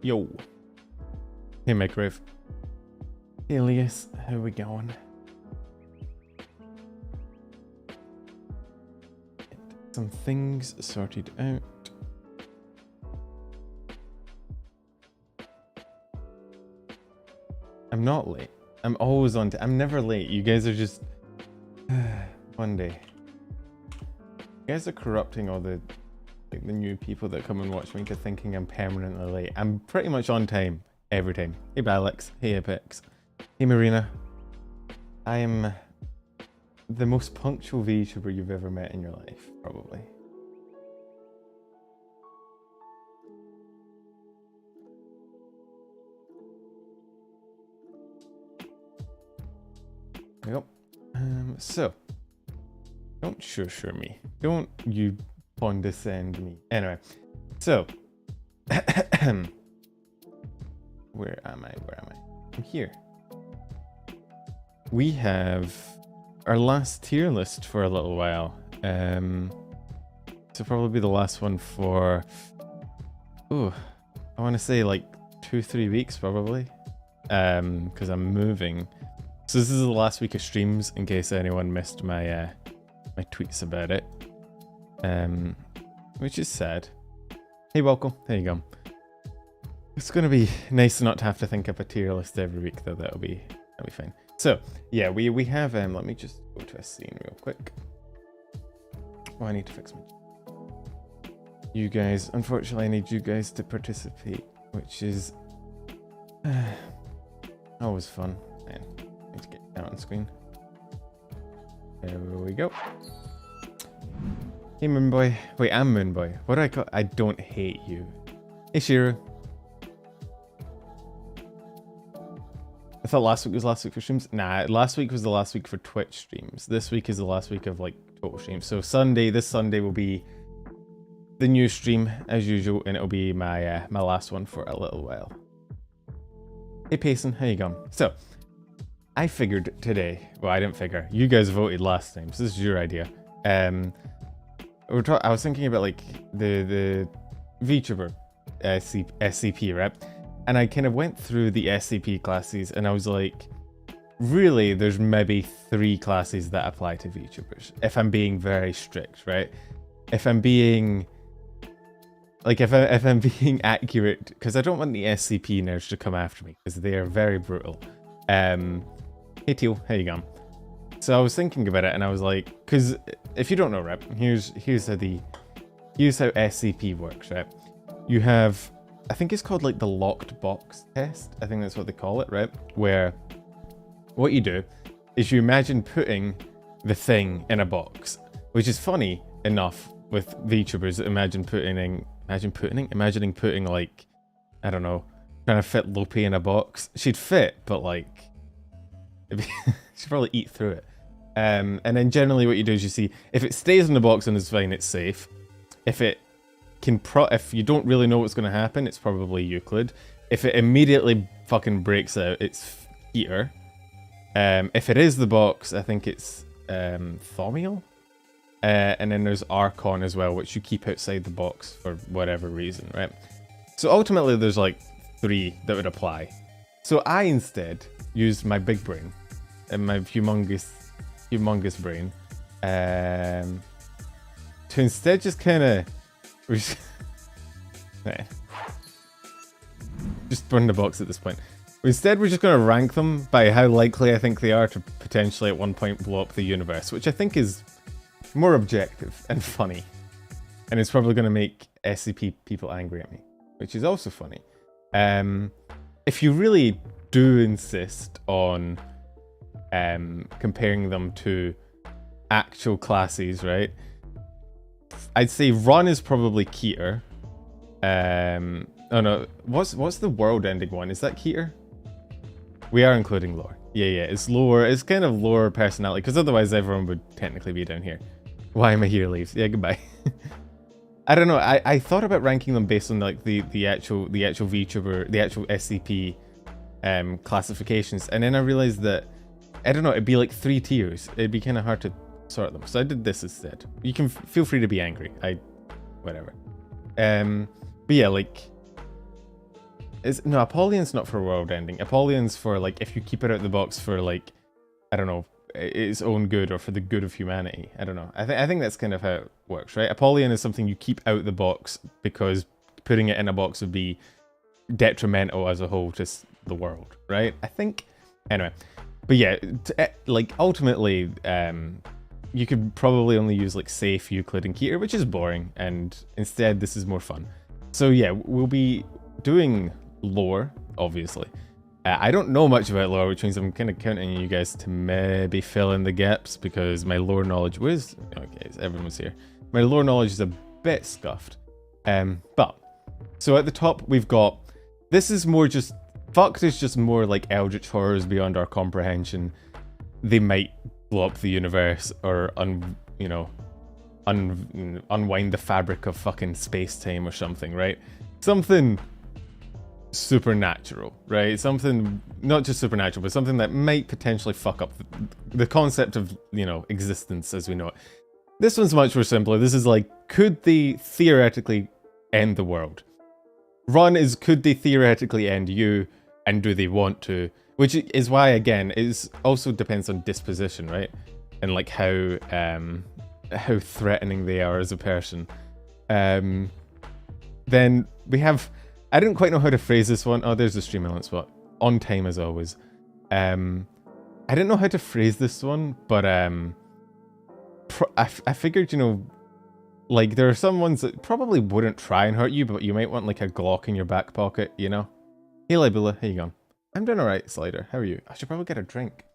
Yo. Hey, Microwave. Hey, Elias. How we going? Get some things sorted out. I'm not late. I'm always on time. I'm never late. You guys are just... one day. You guys are corrupting all the new people that come and watch me into thinking I'm permanently late. I'm pretty much on time every time. Hey Balix. Hey Apex. Hey Marina. I am the most punctual VTuber you've ever met in your life, probably. There we go. So, don't sure me. Don't you condescend me. Anyway, so where am I? I'm here. We have our last tier list for a little while. So probably the last one for I want to say like 2-3 weeks probably. Because I'm moving. So this is the last week of streams, in case anyone missed my my tweets about it, which is sad. Hey, welcome. There you go. It's gonna be nice not to have to think up a tier list every week, though. That'll be fine. So yeah, we have. Let me just go to a scene real quick. Oh, I need to fix my. You guys, unfortunately, I need you guys to participate, which is always fun. Man. Need to get out on screen. There we go. Hey Moonboy. Wait, I'm Moonboy. What do I call? I don't hate you. Hey Shiro. I thought last week was last week for streams. Nah, last week was the last week for Twitch streams. This week is the last week of like total streams. So this Sunday will be the new stream as usual, and it'll be my my last one for a little while. Hey Payson, how you going? So. I figured today, well I didn't figure, you guys voted last time, so this is your idea. I was thinking about like the VTuber SCP, right? And I kind of went through the SCP classes and I was like, really there's maybe 3 classes that apply to VTubers, if I'm being very strict, right? If I'm being... Like, if I'm being accurate, because I don't want the SCP nerds to come after me, because they are very brutal. Hey Teal, how you going? So I was thinking about it and I was like, because if you don't know, right, here's how SCP works, right? You have, I think it's called like the locked box test. I think that's what they call it, right? Where what you do is you imagine putting the thing in a box, which is funny enough with VTubers. Imagining putting like, I don't know, trying to fit Lopi in a box. She'd fit, but like, she'd probably eat through it. And then generally what you do is you see, if it stays in the box and is fine, it's safe. If it can if you don't really know what's going to happen, it's probably Euclid. If it immediately fucking breaks out, it's Heater. If it is the box, I think it's Thaumiel. And then there's Archon as well, which you keep outside the box for whatever reason, right? So ultimately there's like 3 that would apply. So I instead used my big brain and my humongous brain to instead just kind of just burn the box at this point. Instead, we're just going to rank them by how likely I think they are to potentially at one point blow up the universe, which I think is more objective and funny, and it's probably going to make SCP people angry at me, which is also funny. If you really do insist on comparing them to actual classes, right? I'd say Run is probably Keter. Oh no, what's the world-ending one? Is that Keter? We are including lore. Yeah, it's lore. It's kind of lore personality, because otherwise everyone would technically be down here. Why am I here? Leaves. Yeah, goodbye. I don't know. I thought about ranking them based on like the actual VTuber, the actual SCP classifications, and then I realized that I don't know. It'd be like 3 tiers. It'd be kind of hard to sort them. So I did this instead. You can feel free to be angry. Whatever. But yeah, like No, Apollyon's not for world ending. Apollyon's for, like, if you keep it out of the box for, like, I don't know, its own good or for the good of humanity. I don't know. I think that's kind of how it works, right? Apollyon is something you keep out the box because putting it in a box would be detrimental as a whole to the world, right? I think. Anyway, but yeah, like ultimately, you could probably only use like Safe, Euclid, and Keter, which is boring, and instead this is more fun. So yeah, we'll be doing lore, obviously. I don't know much about lore, which means I'm kind of counting on you guys to maybe fill in the gaps, because my lore knowledge was... Okay, everyone's here. My lore knowledge is a bit scuffed. But, so at the top we've got... This is more just... Fucked is just more like eldritch horrors beyond our comprehension. They might blow up the universe, or unwind the fabric of fucking space-time or something, right? Something... supernatural, right? Something not just supernatural, but something that might potentially fuck up the concept of, existence as we know it. This one's much more simpler. This is like, could they theoretically end the world? Run is, could they theoretically end you, and do they want to? Which is why, again, it also depends on disposition, right? And like how threatening they are as a person. Then we have... I didn't quite know how to phrase this one. Oh, there's the stream element spot. On time as always. I didn't know how to phrase this one, but I figured, like there are some ones that probably wouldn't try and hurt you, but you might want like a Glock in your back pocket, Hey, Libula, how you going? I'm doing alright, Slider. How are you? I should probably get a drink.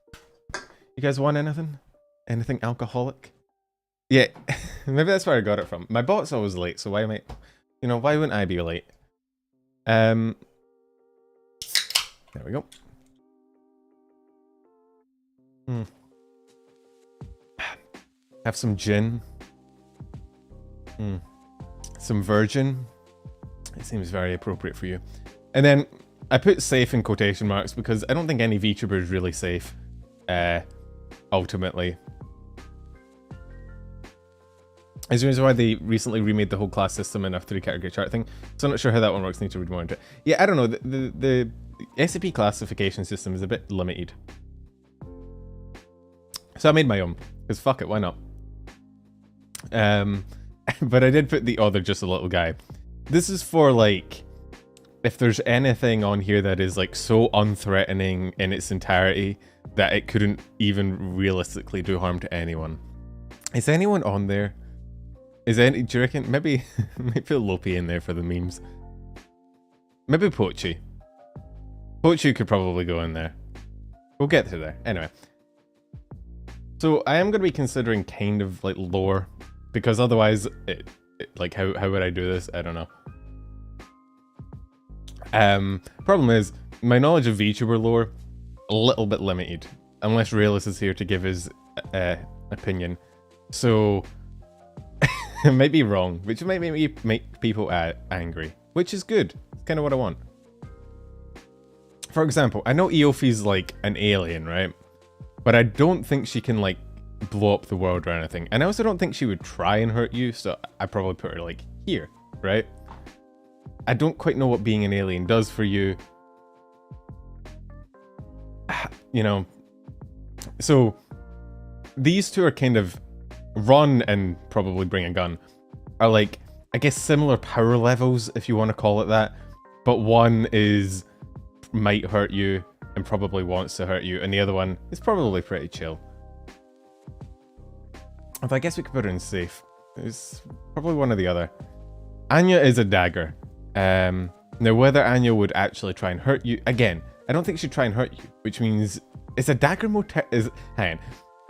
You guys want anything? Anything alcoholic? Yeah, maybe that's where I got it from. My bot's always late, so why why wouldn't I be late? There we go. Have some gin. Some virgin. It seems very appropriate for you. And then I put safe in quotation marks because I don't think any VTuber is really safe. Ultimately. Is the reason why they recently remade the whole class system in a 3-category chart thing. So I'm not sure how that one works. Need to read more into it. Yeah, I don't know. The SCP classification system is a bit limited. So I made my own. Because fuck it, why not? But I did put the other just a little guy. This is for like... If there's anything on here that is like so unthreatening in its entirety that it couldn't even realistically do harm to anyone. Is anyone on there? Do you reckon? Maybe put Lopi in there for the memes. Maybe Pochi. Pochi could probably go in there. We'll get to there. Anyway. So I am going to be considering kind of like lore, because otherwise, like how would I do this? I don't know. Problem is, my knowledge of VTuber lore, a little bit limited. Unless Realist is here to give his opinion. So... It might be wrong, which might make people angry, which is good. It's kind of what I want. For example, I know Eophi's like an alien, right? But I don't think she can like blow up the world or anything. And I also don't think she would try and hurt you, so I probably put her like here, right? I don't quite know what being an alien does for you. So these two are kind of... Run and probably bring a gun are like, I guess, similar power levels, if you want to call it that, but one is might hurt you and probably wants to hurt you, and the other one is probably pretty chill. But I guess we could put her in safe. It's probably one or the other. Anya is a dagger. Now whether Anya would actually try and hurt you, again, I don't think she'd try and hurt you, which means is a dagger more hang on.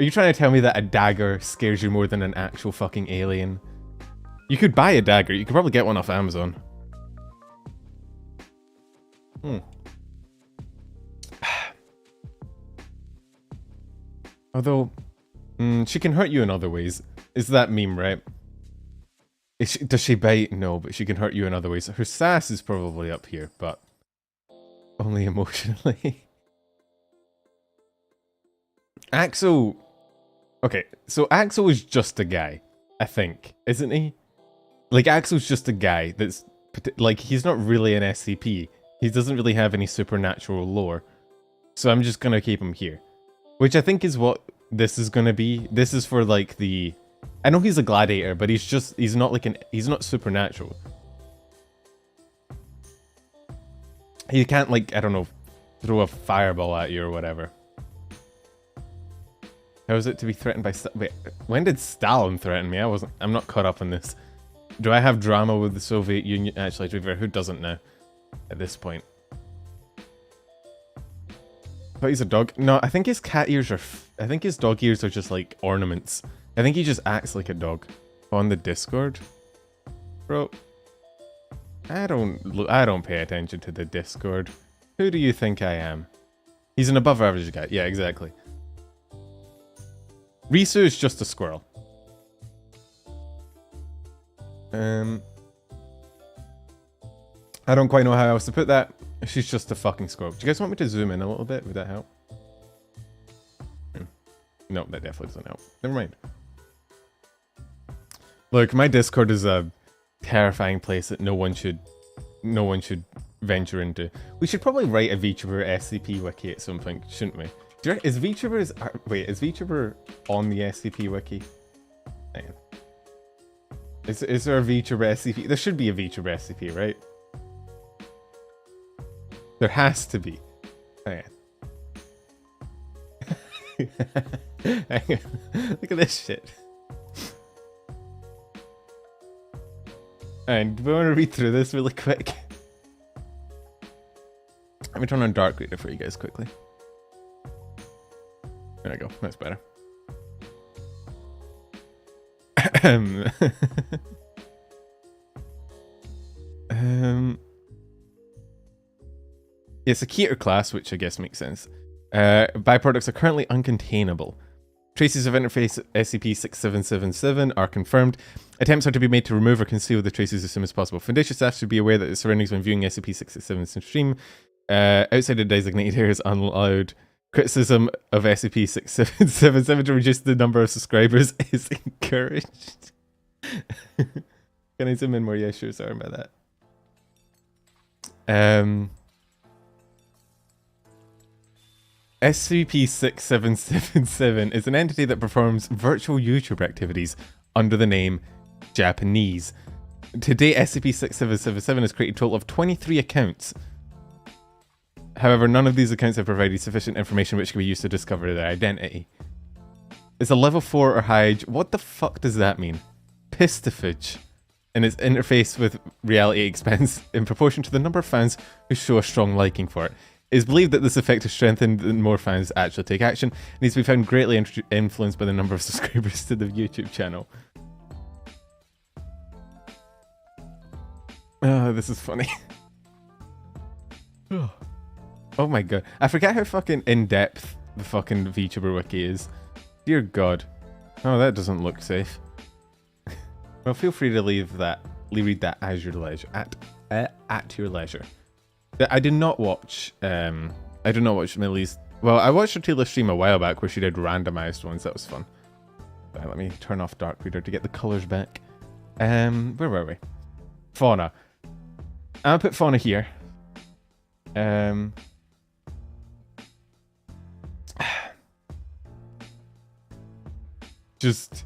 Are you trying to tell me that a dagger scares you more than an actual fucking alien? You could buy a dagger. You could probably get one off Amazon. Although, she can hurt you in other ways. Is that meme, right? Does she bite? No, but she can hurt you in other ways. Her sass is probably up here, but only emotionally. Axel... Okay, so Axel is just a guy, I think, isn't he? Like, Axel's just a guy that's... Like, he's not really an SCP. He doesn't really have any supernatural lore. So I'm just gonna keep him here. Which I think is what this is gonna be. This is for like the... I know he's a gladiator, but he's not like he's not supernatural. He can't like, I don't know, throw a fireball at you or whatever. How is it to be threatened by wait, when did Stalin threaten me? I'm not caught up on this. Do I have drama with the Soviet Union? Actually, to be fair, who doesn't now at this point? But he's a dog. No, I think his cat ears are... I think his dog ears are just like ornaments. I think he just acts like a dog. On the Discord? Bro. I don't pay attention to the Discord. Who do you think I am? He's an above average guy. Yeah, exactly. Risu is just a squirrel. I don't quite know how else to put that. She's just a fucking squirrel. Do you guys want me to zoom in a little bit? Would that help? No, that definitely doesn't help. Never mind. Look, my Discord is a terrifying place that no one should venture into. We should probably write a Vtuber SCP wiki at some point, shouldn't we? Is Vtuber on the SCP wiki? Hang on. Is there a Vtuber SCP? There should be a Vtuber SCP, right? There has to be. Hang on. Hang on. Look at this shit. And do we want to read through this really quick? Let me turn on Dark Reader for you guys quickly. There we go. That's better. It's a Keter class, which I guess makes sense. Byproducts are currently uncontainable. Traces of interface SCP-6777 are confirmed. Attempts are to be made to remove or conceal the traces as soon as possible. Foundation staff should be aware that the surroundings when viewing SCP-667 stream outside the designated areas unallowed. Criticism of SCP-6777 to reduce the number of subscribers is encouraged. Can I zoom in more? Yeah, sure. Sorry about that. SCP-6777 is an entity that performs virtual YouTuber activities under the name Japanese. To date, SCP-6777 has created a total of 23 accounts. However, none of these accounts have provided sufficient information which can be used to discover their identity. It's a level 4 or higher... What the fuck does that mean? Pistifage. And its interface with reality expands in proportion to the number of fans who show a strong liking for it. It is believed that this effect is strengthened when more fans actually take action. It needs to be found greatly influenced by the number of subscribers to the YouTube channel. Oh, this is funny. Oh my god. I forget how fucking in-depth the fucking VTuber wiki is. Dear god. Oh, that doesn't look safe. Well, feel free to read that as your leisure. At your leisure. I did not watch Millie's... Well, I watched her Taylor stream a while back where she did randomized ones. That was fun. Let me turn off Dark Reader to get the colours back. Where were we? Fauna. I'll put fauna here. Just...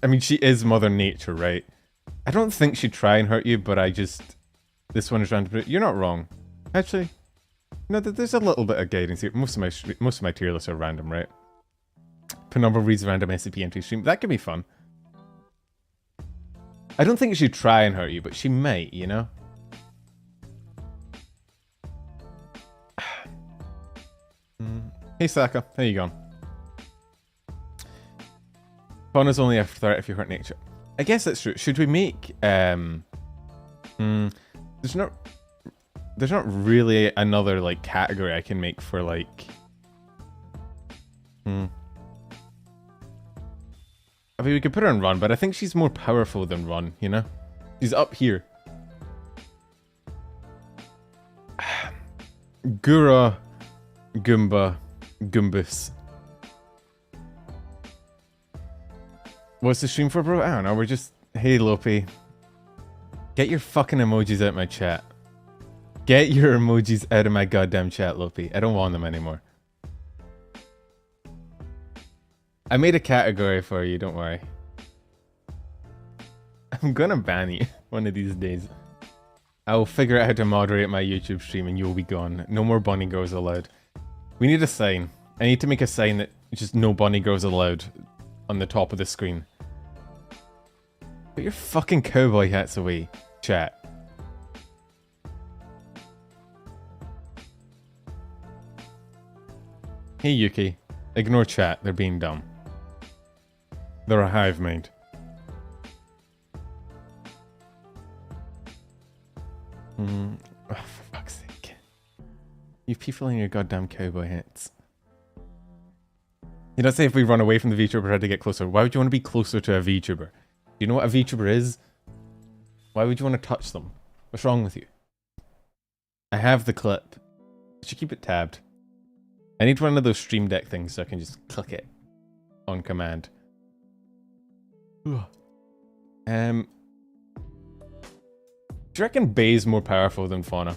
I mean, she is Mother Nature, right? I don't think she'd try and hurt you, but I just... This one is random. You're not wrong. Actually, no, there's a little bit of guidance here. Most of my tier lists are random, right? Penumbra reads random SCP entry stream. That could be fun. I don't think she'd try and hurt you, but she might, you know? Hey Saka, how you going? Fauna's only a threat if you hurt nature. I guess that's true. Should we make there's not really another like category I can make for like I mean, we could put her in Run, but I think she's more powerful than Run, you know? She's up here. Gura, Goomba, Goombus. What's the stream for, bro? I don't know, we're just... Hey, Lopi. Get your fucking emojis out my chat. Get your emojis out of my goddamn chat, Lopi. I don't want them anymore. I made a category for you, don't worry. I'm gonna ban you one of these days. I'll figure out how to moderate my YouTube stream and you'll be gone. No more bunny girls allowed. We need a sign. I need to make a sign that just no bunny girls allowed on the top of the screen. Put your fucking cowboy hats away, chat. Hey Yuki, ignore chat, they're being dumb. They're a hive mind. Oh, for fuck's sake. You people in your goddamn cowboy hats. You don't say if we run away from the VTuber, how to get closer. Why would you want to be closer to a VTuber? Do you know what a VTuber is? Why would you want to touch them? What's wrong with you? I have the clip. You should keep it tabbed. I need one of those Stream Deck things so I can just click it on command. Do you reckon Bay's more powerful than Fauna?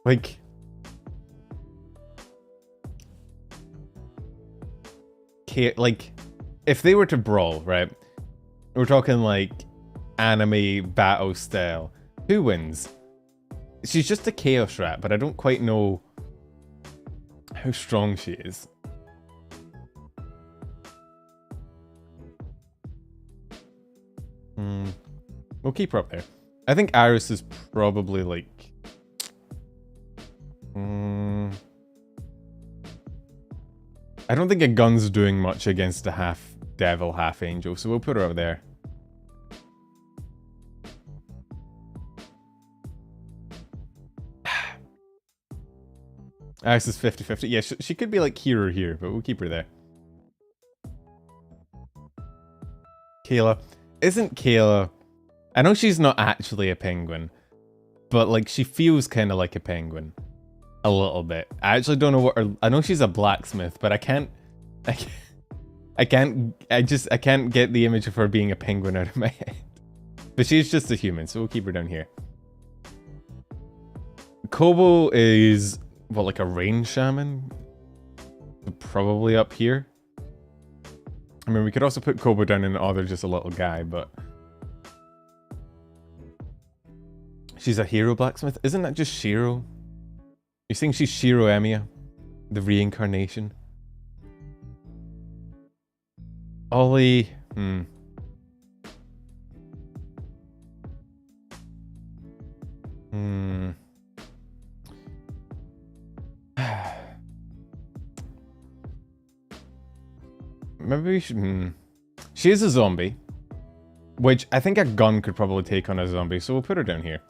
Like... like, if they were to brawl, right? We're talking like anime battle style. Who wins? She's just a chaos rat, but I don't quite know how strong she is. We'll keep her up there. I think Iris is probably like... I don't think a gun's doing much against a half devil, half angel, so we'll put her over there. Iris is 50-50. Yeah, she could be like here or here, but we'll keep her there. Kayla. Isn't Kayla... I know she's not actually a penguin, but like she feels kind of like a penguin. A little bit. I actually don't know what her... I know she's a blacksmith, but I can't get the image of her being a penguin out of my head. But she's just a human, so we'll keep her down here. Kobo is... what, like a rain shaman? Probably up here. I mean, we could also put Kobo down in the other, just a little guy, but... She's a hero blacksmith? Isn't that just Shiro? You're saying she's Shiro Emiya? The reincarnation? Ollie... Maybe we should... She is a zombie. Which I think a gun could probably take on a zombie, so we'll put her down here.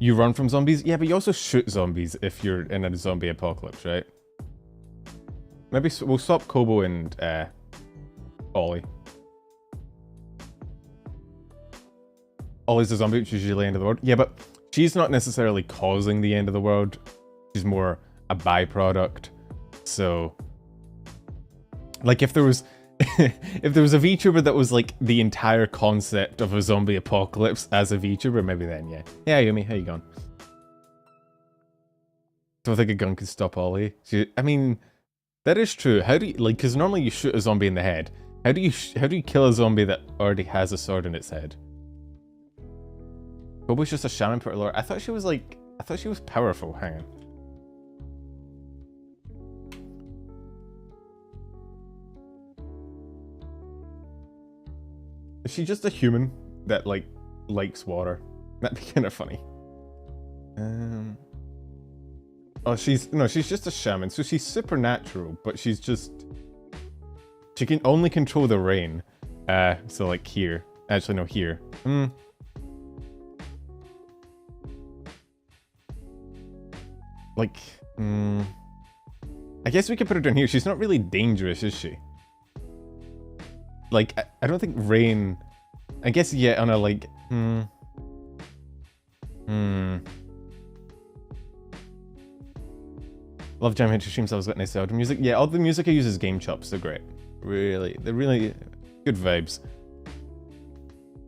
You run from zombies? Yeah, but you also shoot zombies if you're in a zombie apocalypse, right? Maybe we'll swap Kobo and Ollie. Ollie's a zombie, which is usually the end of the world. Yeah, but she's not necessarily causing the end of the world. She's more a byproduct. So... like, if there was... if there was a VTuber that was, like, the entire concept of a zombie apocalypse as a VTuber, maybe then, yeah. Yeah, Yumi, how you going? Don't think a gun could stop Ollie. I mean, that is true. How do you... like, because normally you shoot a zombie in the head. How do you kill a zombie that already has a sword in its head? Kobo's just a shaman per lore. I thought she was, like... I thought she was powerful. Hang on. Is she just a human that, like, likes water? That'd be kind of funny. Oh, she's just a shaman, so she's supernatural, but she's just... she can only control the rain. So, like, here. Actually, no, here. Like, I guess we could put her down here. She's not really dangerous, is she? Like, I don't think rain... I guess, yeah, on a, like... Love Jam Hitcher streams, always got nice sound music. Yeah, all the music I use is Game Chops, they're great. Really, they're really good vibes.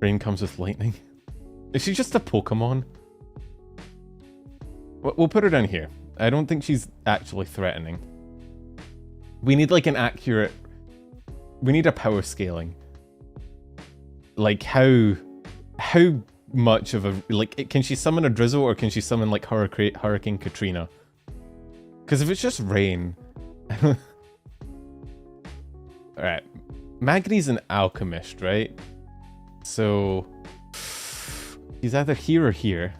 Rain comes with lightning. Is she just a Pokemon? We'll put her down here. I don't think she's actually threatening. We need like an accurate... We need a power scaling. Like how much of a... Like, can she summon a drizzle or can she summon like Hurricane Katrina? Because if it's just rain... Alright. Magni's an alchemist, right? So... He's either here or here.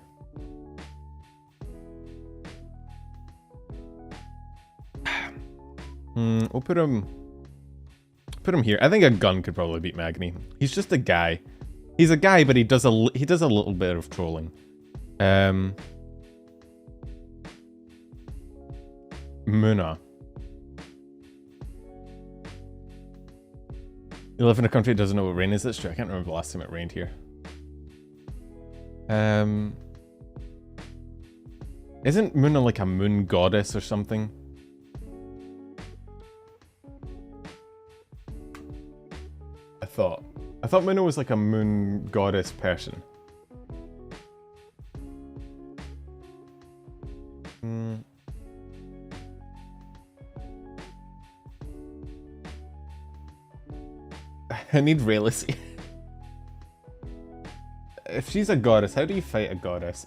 We'll put him here. I think a gun could probably beat Magni. He's just a guy. He's a guy, but he does a little bit of trolling. Muna. You live in a country that doesn't know what rain is. That's true. I can't remember the last time it rained here. Isn't Muna like a moon goddess or something? I thought Muna was like a moon goddess person. I need realism. If she's a goddess, how do you fight a goddess?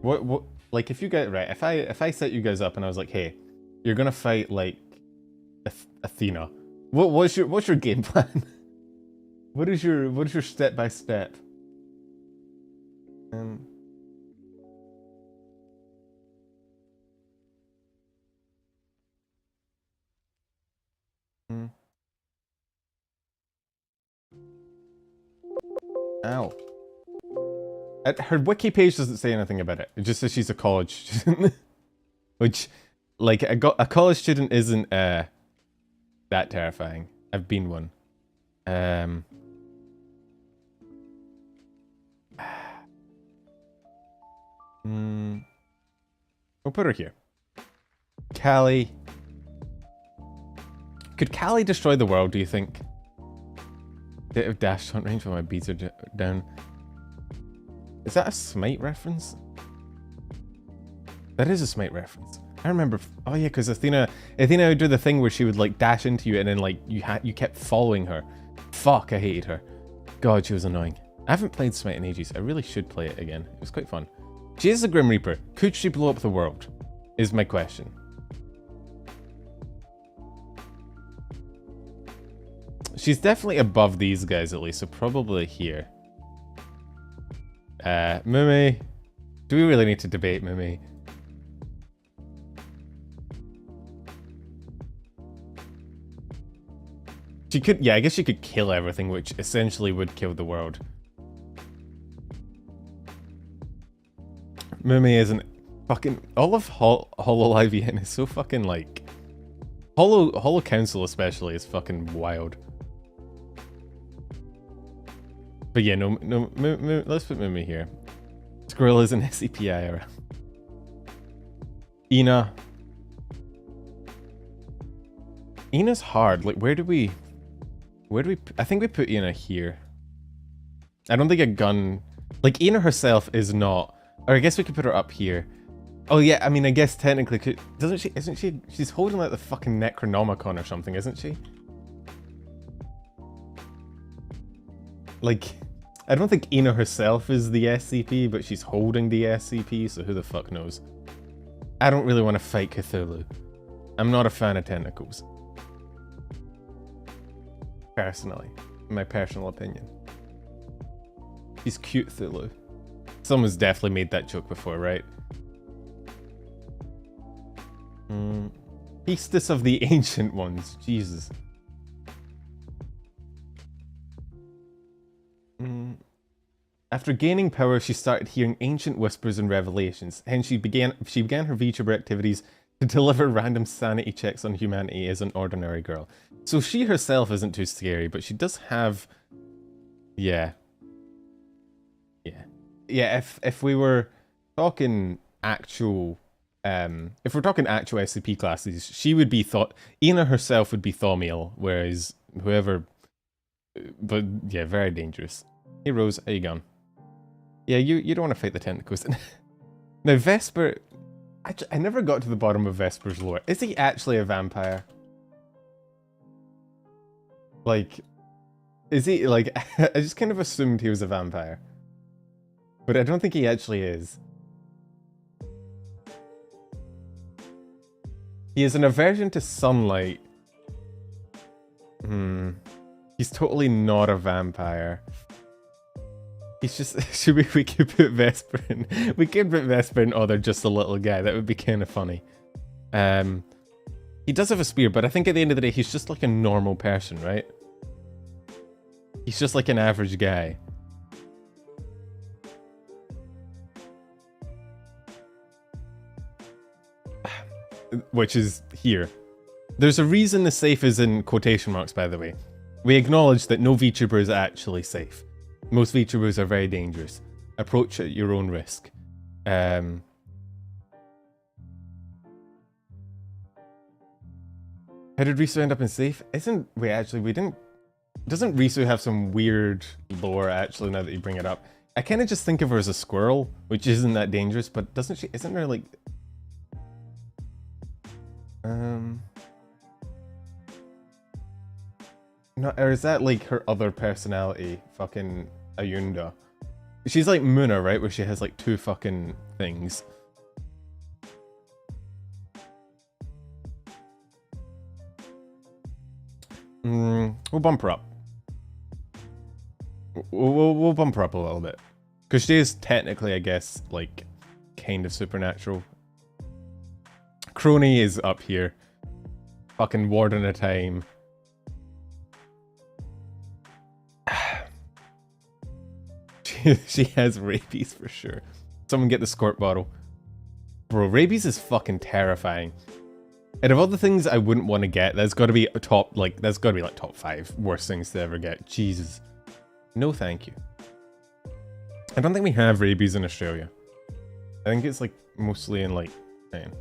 What like if you get right, if I set you guys up and I was like, hey, you're gonna fight like Athena. What's your game plan? What is your step by step? Ow. Her wiki page doesn't say anything about it. It just says she's a college student. Which, like, a college student isn't that terrifying. I've been one. We'll put her here. Callie. Could Callie destroy the world, do you think? Bit of dash hunt range while my beats are down. Is that a Smite reference? That is a Smite reference. I remember. Oh yeah, because Athena would do the thing where she would like dash into you and then like you kept following her. Fuck, I hated her. God, she was annoying. I haven't played Smite in ages. I really should play it again. It was quite fun. She is a Grim Reaper. Could she blow up the world? Is my question. She's definitely above these guys at least, so probably here. Mumi. Do we really need to debate Mumi? She could, yeah, I guess she could kill everything, which essentially would kill the world. Mumi isn't fucking... All of hololive is so fucking like... Holo Council especially is fucking wild. But yeah, no, let's put Mumi here. Squirrel is an SCP IRL. Ina. Ina's hard. Like, where do we... I think we put Ina here. I don't think a gun... Like, Ina herself is not... Or I guess we could put her up here. Oh yeah, I mean, I guess technically... Doesn't she... Isn't she... She's holding like the fucking Necronomicon or something, isn't she? Like... I don't think Ina herself is the SCP, but she's holding the SCP, so who the fuck knows? I don't really want to fight Cthulhu. I'm not a fan of tentacles. Personally. In my personal opinion. She's cute Cthulhu. Someone's definitely made that joke before, right? Priestess of the Ancient Ones. Jesus. After gaining power, she started hearing ancient whispers and revelations. Hence, she began her VTuber activities to deliver random sanity checks on humanity as an ordinary girl. So she herself isn't too scary, but she does have... Yeah. Yeah, if we were talking actual... if we're talking actual SCP classes, she would be Ina herself would be Thaumiel, whereas whoever... But yeah, very dangerous. Hey Rose, how you going? Yeah, you don't want to fight the tentacles. Now Vesper, I never got to the bottom of Vesper's lore. Is he actually a vampire? Like, is he, like, I just kind of assumed he was a vampire. But I don't think he actually is. He is an aversion to sunlight. He's totally not a vampire. He's just, we could put Vesper in. We could put Vesper in, oh, they're just a little guy. That would be kind of funny. He does have a spear, but I think at the end of the day, he's just like a normal person, right? He's just like an average guy. Which is here. There's a reason the safe is in quotation marks, by the way. We acknowledge that no VTuber is actually safe. Most VTubers are very dangerous. Approach at your own risk. How did Risu end up in safe? Doesn't Risu have some weird lore, actually, now that you bring it up? I kind of just think of her as a squirrel, which isn't that dangerous, but isn't there like... No, or is that like her other personality, fucking Ayunda? She's like Muna, right? Where she has like two fucking things. We'll bump her up. We'll bump her up a little bit. Because she is technically, I guess, like, kind of supernatural. Crony is up here. Fucking Warden of Time. She has rabies for sure. Someone get the squirt bottle. Bro, rabies is fucking terrifying. Out of all the things I wouldn't want to get, there's got to be a top, like, there's got to be like top 5 worst things to ever get. Jesus. No thank you. I don't think we have rabies in Australia. I think it's like mostly in like Japan.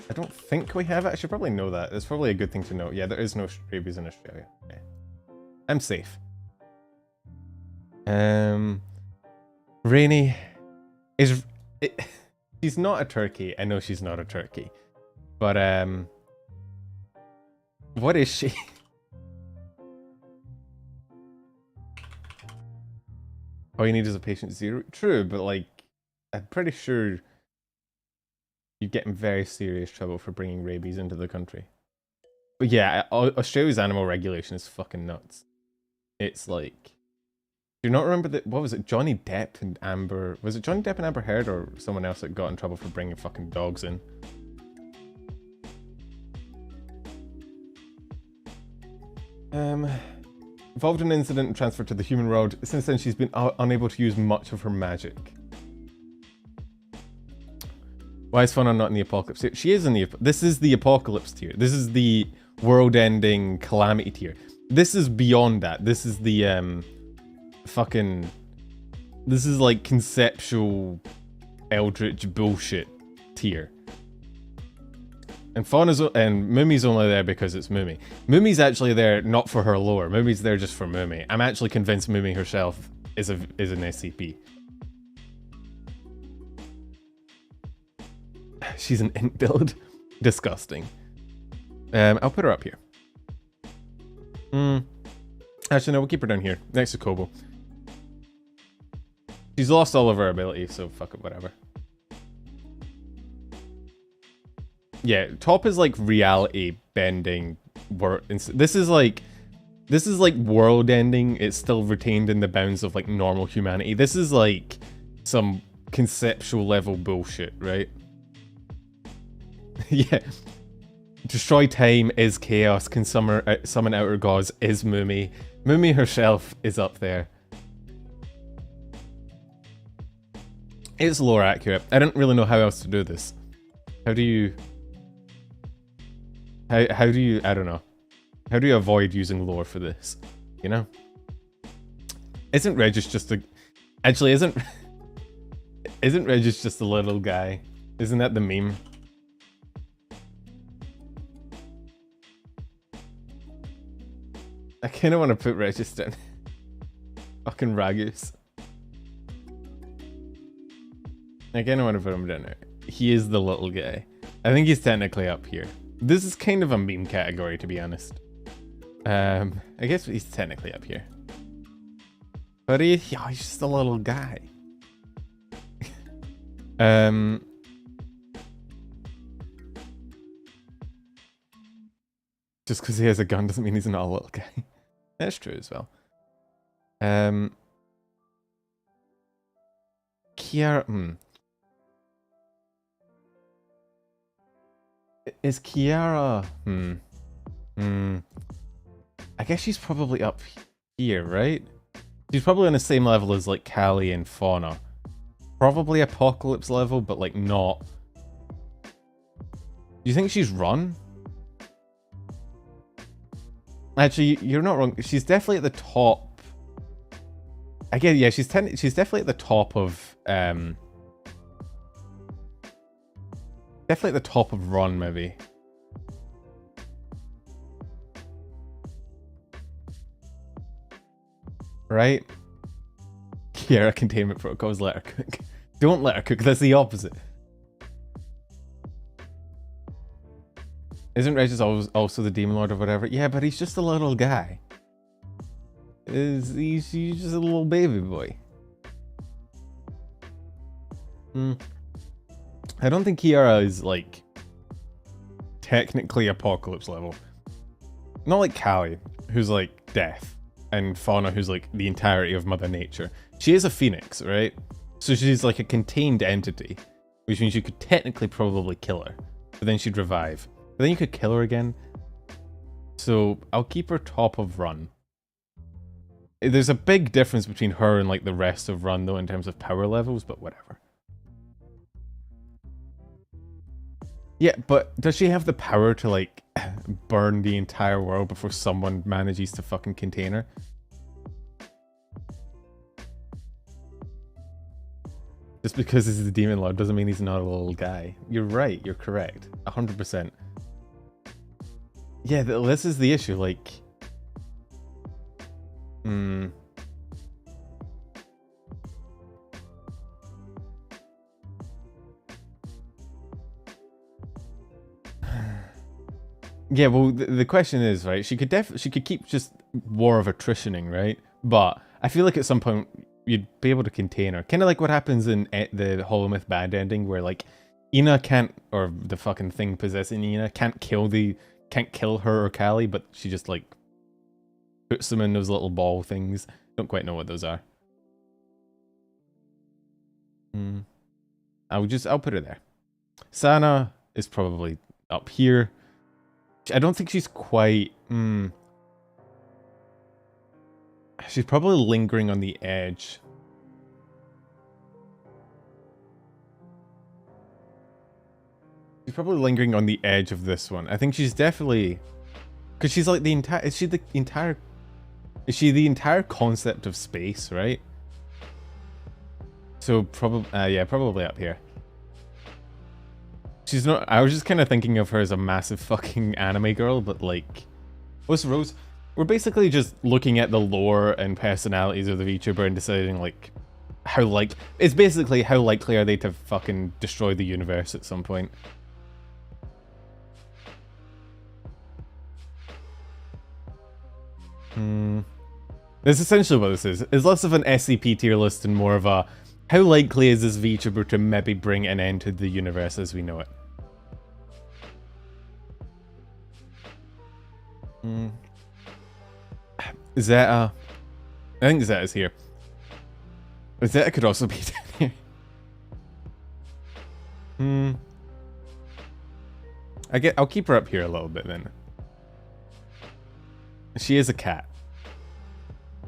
I don't think we have it. I should probably know that. It's probably a good thing to know. Yeah, there is no rabies in Australia. Okay. I'm safe. Rainy is... she's not a turkey. I know she's not a turkey. But, what is she? All you need is a patient 0. True, but like, I'm pretty sure you'd get in very serious trouble for bringing rabies into the country. But yeah, Australia's animal regulation is fucking nuts. It's like... Do you not remember that? What was it? Johnny Depp and Amber... Was it Johnny Depp and Amber Heard or someone else that got in trouble for bringing fucking dogs in? Involved in an incident and transferred to the human world. Since then, she's been unable to use much of her magic. Why is Fauna not in the apocalypse tier? She is in the... This is the apocalypse tier. This is the world-ending calamity tier. This is beyond that. This is the, fucking... This is like conceptual eldritch bullshit tier. And Fauna's and Mumi's only there because it's Mumi. Mumi's actually there not for her lore. Mumi's there just for Mumi. I'm actually convinced Mumi herself is an SCP. She's an int build. Disgusting. I'll put her up here. Actually, no, we'll keep her down here, next to Kobo. She's lost all of her ability, so fuck it, whatever. Yeah, top is like reality bending. This is like world ending. It's still retained in the bounds of like normal humanity. This is like some conceptual level bullshit, right? Yeah. Destroy time is chaos. Can summon outer gods is Mumi. Mumi herself is up there. It's lore accurate. I don't really know how else to do this. How do you... How do you... I don't know. How do you avoid using lore for this? You know? Isn't Regis just a... Actually, isn't Regis just a little guy? Isn't that the meme? I kind of want to put Regis down. Fucking Ragus. Again, whatever I'm doing. He is the little guy. I think he's technically up here. This is kind of a meme category, to be honest. I guess he's technically up here. But he's just a little guy. Just because he has a gun doesn't mean he's not a little guy. That's true as well. Kiara... Is Kiara... I guess she's probably up here, right? She's probably on the same level as, like, Callie and Fauna. Probably Apocalypse level, but, like, not... Do you think she's run? Actually, you're not wrong. She's definitely at the top. Again, yeah, she's definitely at the top of... definitely at the top of run, maybe. Right? Kiara containment protocols, let her cook. Don't let her cook, that's the opposite. Isn't Regis also the Demon Lord or whatever? Yeah, but he's just a little guy. He's just a little baby boy. I don't think Kiara is, like, technically Apocalypse level. Not like Callie, who's, like, death. And Fauna, who's, like, the entirety of Mother Nature. She is a phoenix, right? So she's, like, a contained entity. Which means you could technically probably kill her. But then she'd revive. But then you could kill her again. So I'll keep her top of run. There's a big difference between her and, like, the rest of run, though, in terms of power levels, but whatever. Yeah, but does she have the power to, like, burn the entire world before someone manages to fucking contain her? Just because he's the Demon Lord doesn't mean he's not a little guy. You're right, you're correct. 100%. Yeah, this is the issue, like... Yeah, well, the question is, right, she could keep just War of Attritioning, right? But I feel like at some point you'd be able to contain her. Kind of like what happens in the Holomyth bad ending, where, like, Ina can't, or the fucking thing possessing Ina, can't kill her or Callie, but she just, like, puts them in those little ball things. Don't quite know what those are. I'll put her there. Sana is probably up here. I don't think she's quite... She's probably lingering on the edge. She's probably lingering on the edge of this one. I think she's definitely... Because she's like the entire... Is she the entire concept of space, right? So probably... yeah, probably up here. She's not... I was just kind of thinking of her as a massive fucking anime girl, but, like... What's Rose? We're basically just looking at the lore and personalities of the VTuber and deciding, like, how, like... It's basically how likely are they to fucking destroy the universe at some point. That's essentially what this is. It's less of an SCP tier list and more of a... How likely is this VTuber to maybe bring an end to the universe as we know it? Zeta. I think Zeta's here. Zeta could also be down here. I'll keep her up here a little bit then. She is a cat.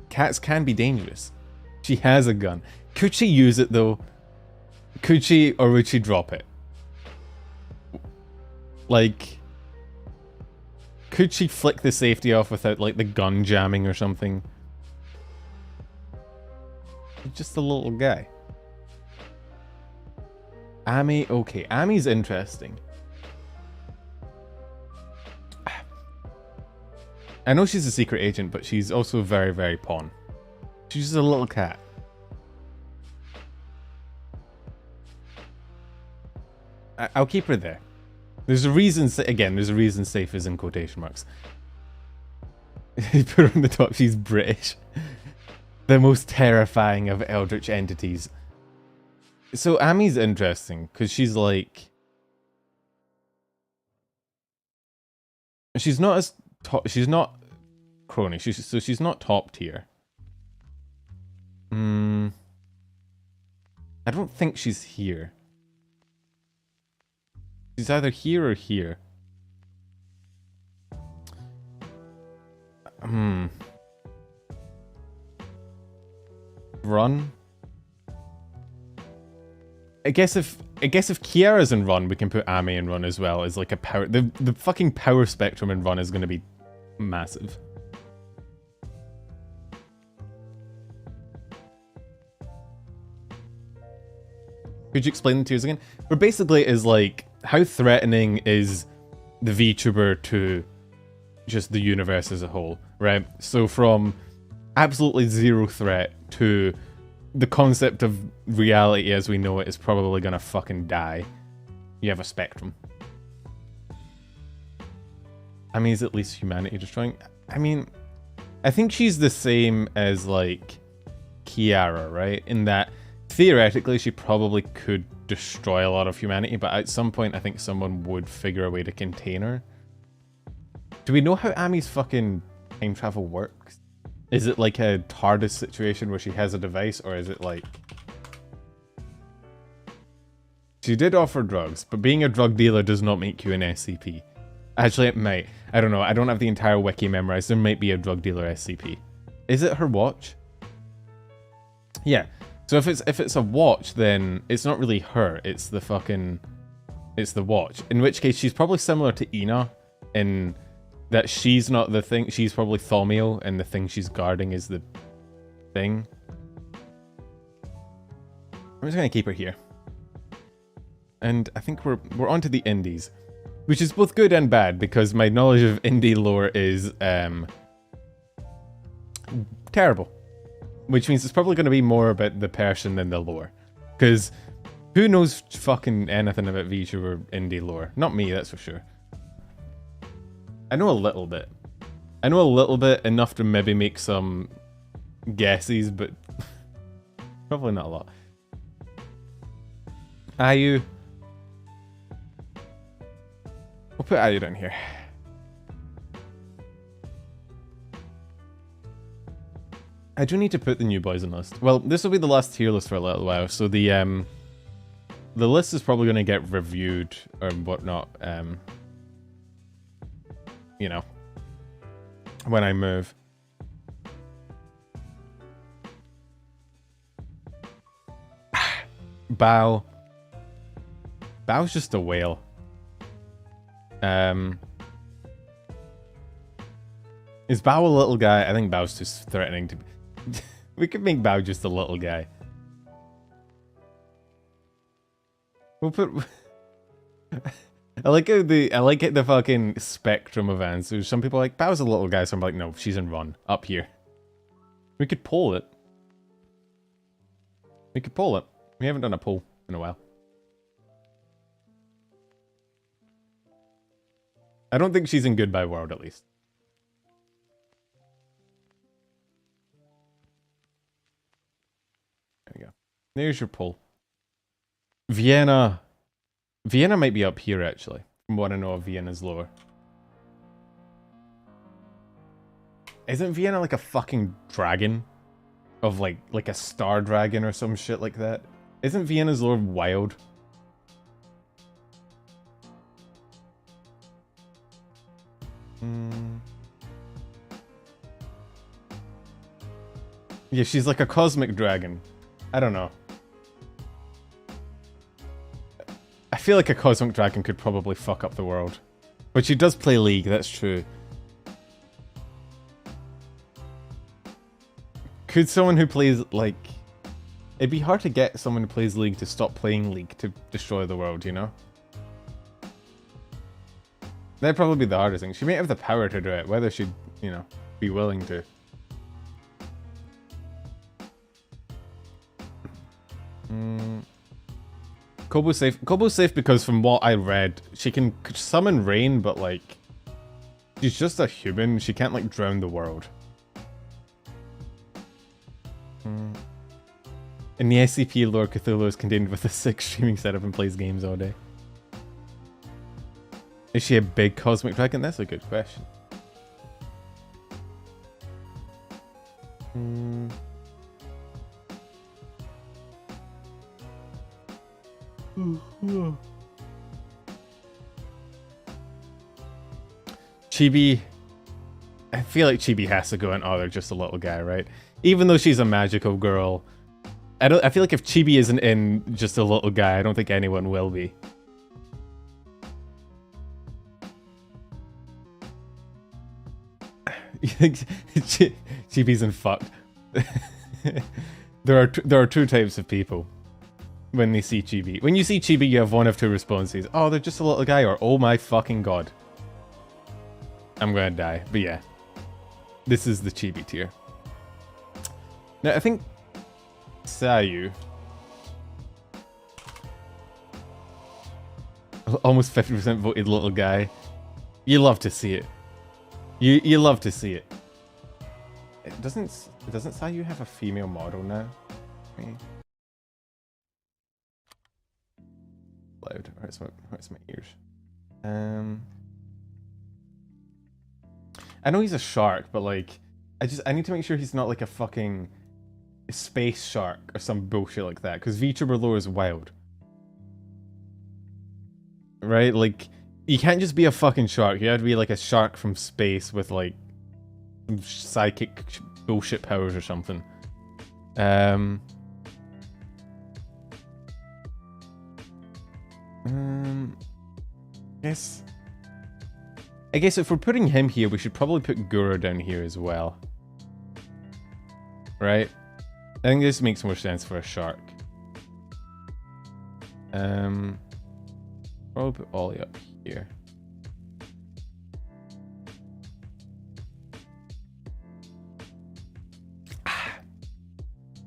Cats can be dangerous. She has a gun. Could she use it though? Could she, or would she drop it? Like... Could she flick the safety off without, like, the gun jamming or something? Just a little guy. Ami, okay. Ami's interesting. I know she's a secret agent, but she's also very, very pawn. She's just a little cat. I'll keep her there. There's a reason, again, there's a reason safe is in quotation marks. Put her on the top, she's British. The most terrifying of eldritch entities. So Ami's interesting, because she's like... She's not as... She's not crony, so she's not top tier. I don't think she's here. She's either here or here. Run. I guess if Kiara's in run, we can put Ami in run as well as like a power. The fucking power spectrum in run is going to be massive. Could you explain the tiers again? But basically is like, how threatening is the VTuber to just the universe as a whole, right? So from absolutely zero threat to the concept of reality as we know it is probably gonna fucking die. You have a spectrum. I mean, is at least humanity destroying? I mean, I think she's the same as like Kiara, right? In that theoretically she probably could destroy a lot of humanity, but at some point I think someone would figure a way to contain her. Do we know how Ami's fucking time travel works? Is it like a TARDIS situation where she has a device, or is it like... She did offer drugs, but being a drug dealer does not make you an SCP. Actually, it might. I don't know. I don't have the entire wiki memorized. There might be a drug dealer SCP. Is it her watch? Yeah. So if it's a watch, then it's not really her. It's the fucking... It's the watch. In which case, she's probably similar to Ina in that she's not the thing. She's probably Thaumiel, and the thing she's guarding is the thing. I'm just gonna keep her here. And I think we're on to the indies. Which is both good and bad, because my knowledge of indie lore is terrible. Which means it's probably going to be more about the person than the lore. Because who knows fucking anything about VTuber indie lore? Not me, that's for sure. I know a little bit. I know a little bit, enough to maybe make some guesses, but probably not a lot. Ayu. We'll put Ayu down here. I do need to put the new boys on list. Well, this will be the last tier list for a little while, so the list is probably going to get reviewed or whatnot, you know, when I move. Bao. Bao's just a whale. Is Bao a little guy? I think Bao's just threatening to be... We could make Bao just a little guy. We'll put... I like the fucking spectrum of answers. Some people are like, Bao's a little guy, so I'm like, no, she's in run. Up here. We could poll it. We could poll it. We haven't done a poll in a while. I don't think she's in Goodbye World, at least. There you go. There's your poll. Vienna. Vienna might be up here, actually. From what I know of Vienna's lore. Isn't Vienna like a fucking dragon? Of like a star dragon or some shit like that? Isn't Vienna's lore wild? Yeah, she's like a cosmic dragon. I don't know. I feel like a cosmic dragon could probably fuck up the world. But she does play League, that's true. Could someone who plays, like... It'd be hard to get someone who plays League to stop playing League to destroy the world, you know? That'd probably be the hardest thing. She may have the power to do it, whether she'd, you know, be willing to. Kobo's safe. Kobo's safe because from what I read, she can summon rain, but like, she's just a human. She can't like drown the world. In the SCP lore, Cthulhu is contained with a 6 streaming setup and plays games all day. Is she a big cosmic dragon? That's a good question. Chibi. I feel like Chibi has to go in. Oh, they're just a little guy, right? Even though she's a magical girl. I feel like if Chibi isn't in just a little guy, I don't think anyone will be. You think Chibi's in fucked? There are two types of people when they see Chibi. When you see Chibi, you have one of two responses. Oh, they're just a little guy, or oh my fucking god. I'm gonna die. But yeah. This is the Chibi tier. Now, I think Sayu. Almost 50% voted little guy. You love to see it. You love to see it. Doesn't Sayu have a female model now? Loud. Hurts my ears. I know he's a shark, but like, I need to make sure he's not like a fucking space shark or some bullshit like that, because Vtuber lore is wild. Right? Like, you can't just be a fucking shark. You have to be like a shark from space with like some psychic bullshit powers or something. I guess if we're putting him here, we should probably put Gura down here as well. Right? I think this makes more sense for a shark. Probably put Ollie up here.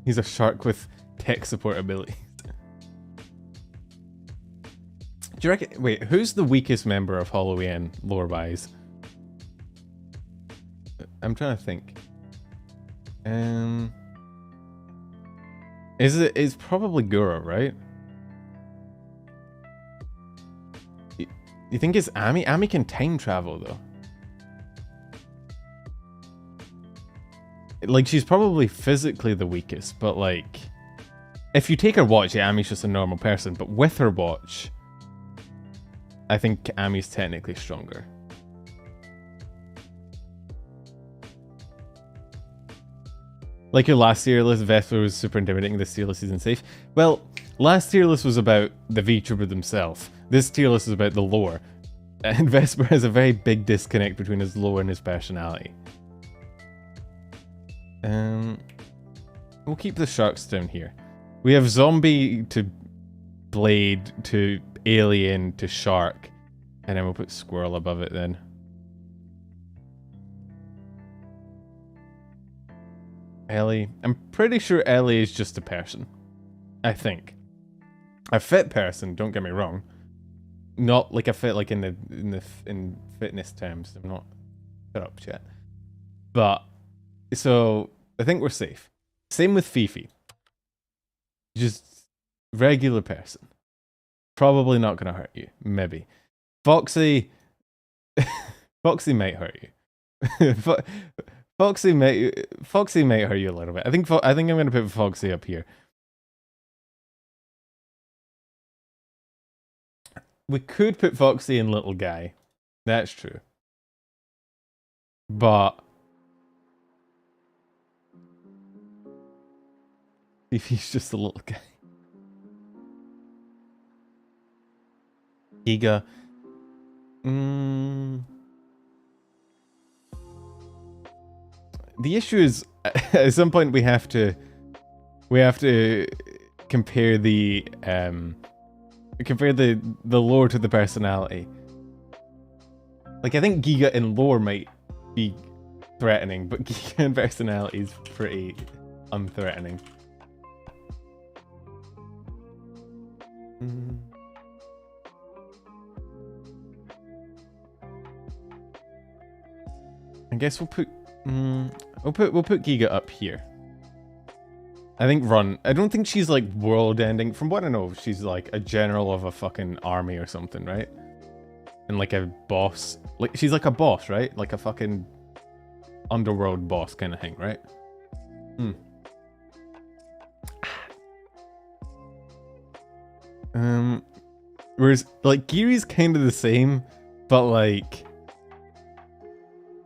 He's a shark with tech support abilities. Do you reckon? Wait, who's the weakest member of Halloween lore-wise? I'm trying to think. It's probably Gura, right? You think it's Ami? Ami can time travel though. Like, she's probably physically the weakest, but like, if you take her watch, yeah, Ami's just a normal person, but with her watch, I think Ami's technically stronger. Like your last tier list, Vesper was super intimidating, this tier list isn't safe. Well, last tier list was about the VTuber themselves. This tier list is about the lore. And Vesper has a very big disconnect between his lore and his personality. We'll keep the sharks down here. We have zombie to blade to alien to shark. And then we'll put squirrel above it then. Ellie. I'm pretty sure Ellie is just a person. I think. A fit person, don't get me wrong. Not like a fit like in fitness terms. I'm not shut up yet. But so I think we're safe. Same with Fifi. Just regular person. Probably not gonna hurt you. Maybe. Foxy Foxy might hurt you. Foxy might hurt you a little bit. I think I'm gonna put Foxy up here. We could put Foxy in little guy. That's true. But if he's just a little guy. Giga. The issue is, at some point we have to compare the lore to the personality. Like, I think Giga in lore might be threatening, but Giga in personality is pretty unthreatening. I guess we'll put Giga up here. I think Run. I don't think she's like world ending. From what I know, she's like a general of a fucking army or something, right? And like a boss. Like she's like a boss, right? Like a fucking underworld boss kind of thing, right? Whereas like Giri's kind of the same, but like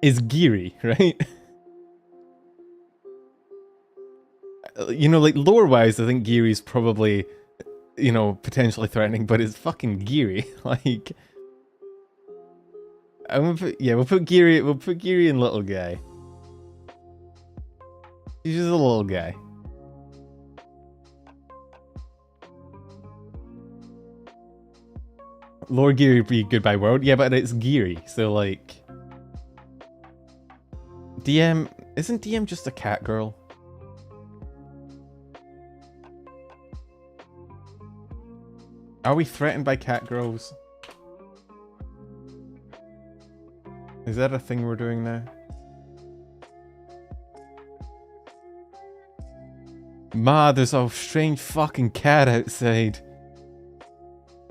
is Giri, right? You know, like lore-wise, I think Giri's probably, you know, potentially threatening, but it's fucking Yurei. Like, I'm gonna put, yeah, we'll put Yurei in little guy. He's just a little guy. Lord Yurei be goodbye world, yeah, but it's Yurei, so like, isn't DM just a cat girl? Are we threatened by cat girls? Is that a thing we're doing now? Ma, there's a strange fucking cat outside.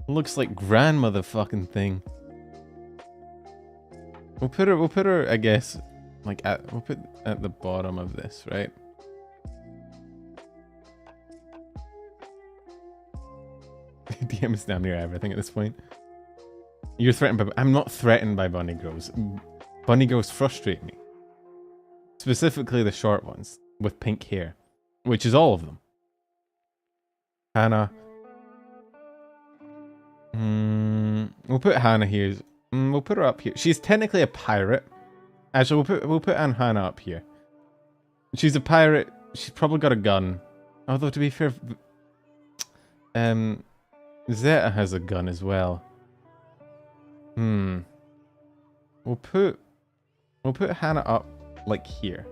Looks like grandmother fucking thing. We'll put her, I guess, like we'll put at the bottom of this, right? DM is damn near everything at this point. You're threatened by... I'm not threatened by bunny girls. Bunny girls frustrate me. Specifically the short ones with pink hair, which is all of them. Hannah. We'll put Hannah here. We'll put her up here. She's technically a pirate. Actually, we'll put Hannah up here. She's a pirate. She's probably got a gun. Although to be fair, Zeta has a gun as well. We'll put Hannah up like here.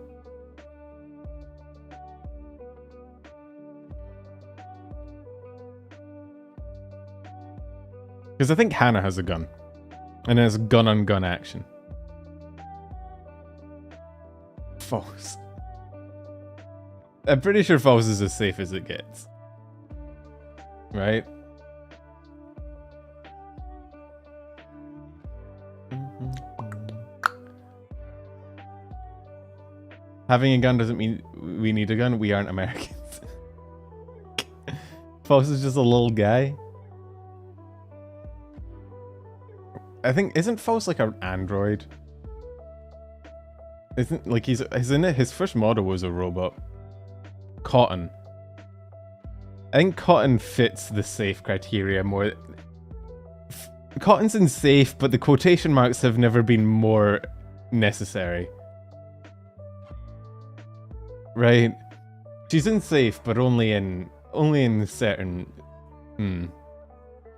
Because I think Hannah has a gun. And there's gun on gun action. False. I'm pretty sure false is as safe as it gets. Right? Having a gun doesn't mean we need a gun. We aren't Americans. False is just a little guy. I think, isn't False like an android? Isn't, like, his first model was a robot. Cotton. I think Cotton fits the safe criteria more. Cotton's in safe, but the quotation marks have never been more necessary. Right? She's in safe, but only in certain...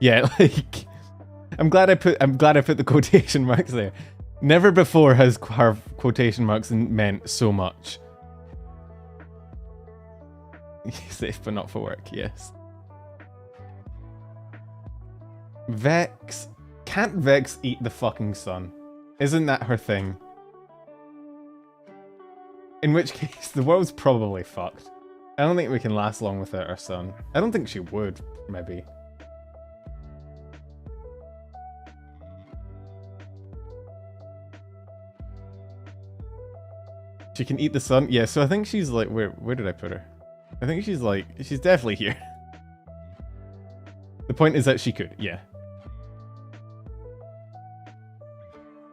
Yeah, like... I'm glad I put the quotation marks there. Never before has her quotation marks meant so much. Safe but not for work, yes. Vex. Can't Vex eat the fucking sun? Isn't that her thing? In which case, the world's probably fucked. I don't think we can last long without our sun. I don't think she would, maybe. She can eat the sun? Yeah, so I think she's like, where did I put her? I think she's like, she's definitely here. The point is that she could, yeah.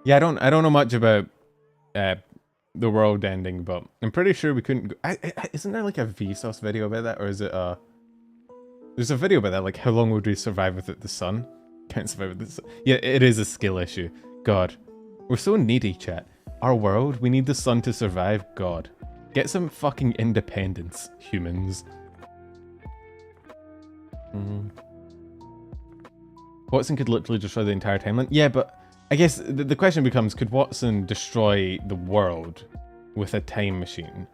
Yeah, I don't know much about the world ending, but I'm pretty sure we couldn't go... isn't there like a Vsauce video about that? Or is it there's a video about that, like how long would we survive without the sun? Can't survive with the sun. Yeah, it is a skill issue. God. We're so needy, chat. Our world, we need the sun to survive. God. Get some fucking independence, humans. Watson could literally destroy the entire timeline. Yeah, but I guess the question becomes, could Watson destroy the world with a time machine?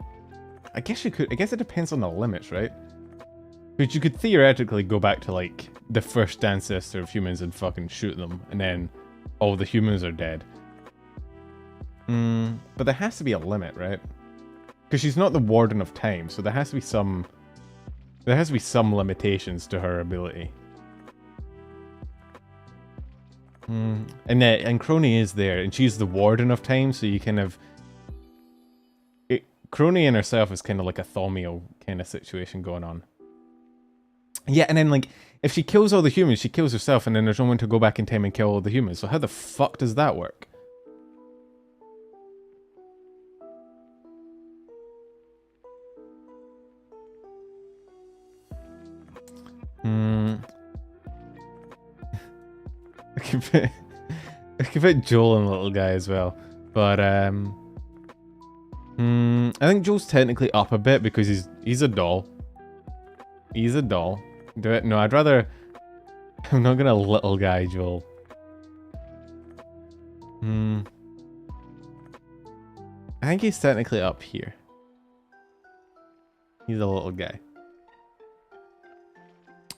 I guess you could. I guess it depends on the limits, right? But you could theoretically go back to, like, the first ancestor of humans and fucking shoot them, and then all the humans are dead. But there has to be a limit, right? Because she's not the Warden of Time, so there has to be some... There has to be some limitations to her ability. And Crony is there, and she's the Warden of Time, so you kind of... Crony and herself is kind of like a Thaumiel kind of situation going on. Yeah, and then, like, if she kills all the humans, she kills herself, and then there's no one to go back in time and kill all the humans. So how the fuck does that work? I could put Joel and Little Guy as well, but I think Joel's technically up a bit because he's a doll. He's a doll. Do it? No, I'd rather. I'm not gonna Little Guy Joel. I think he's technically up here. He's a little guy.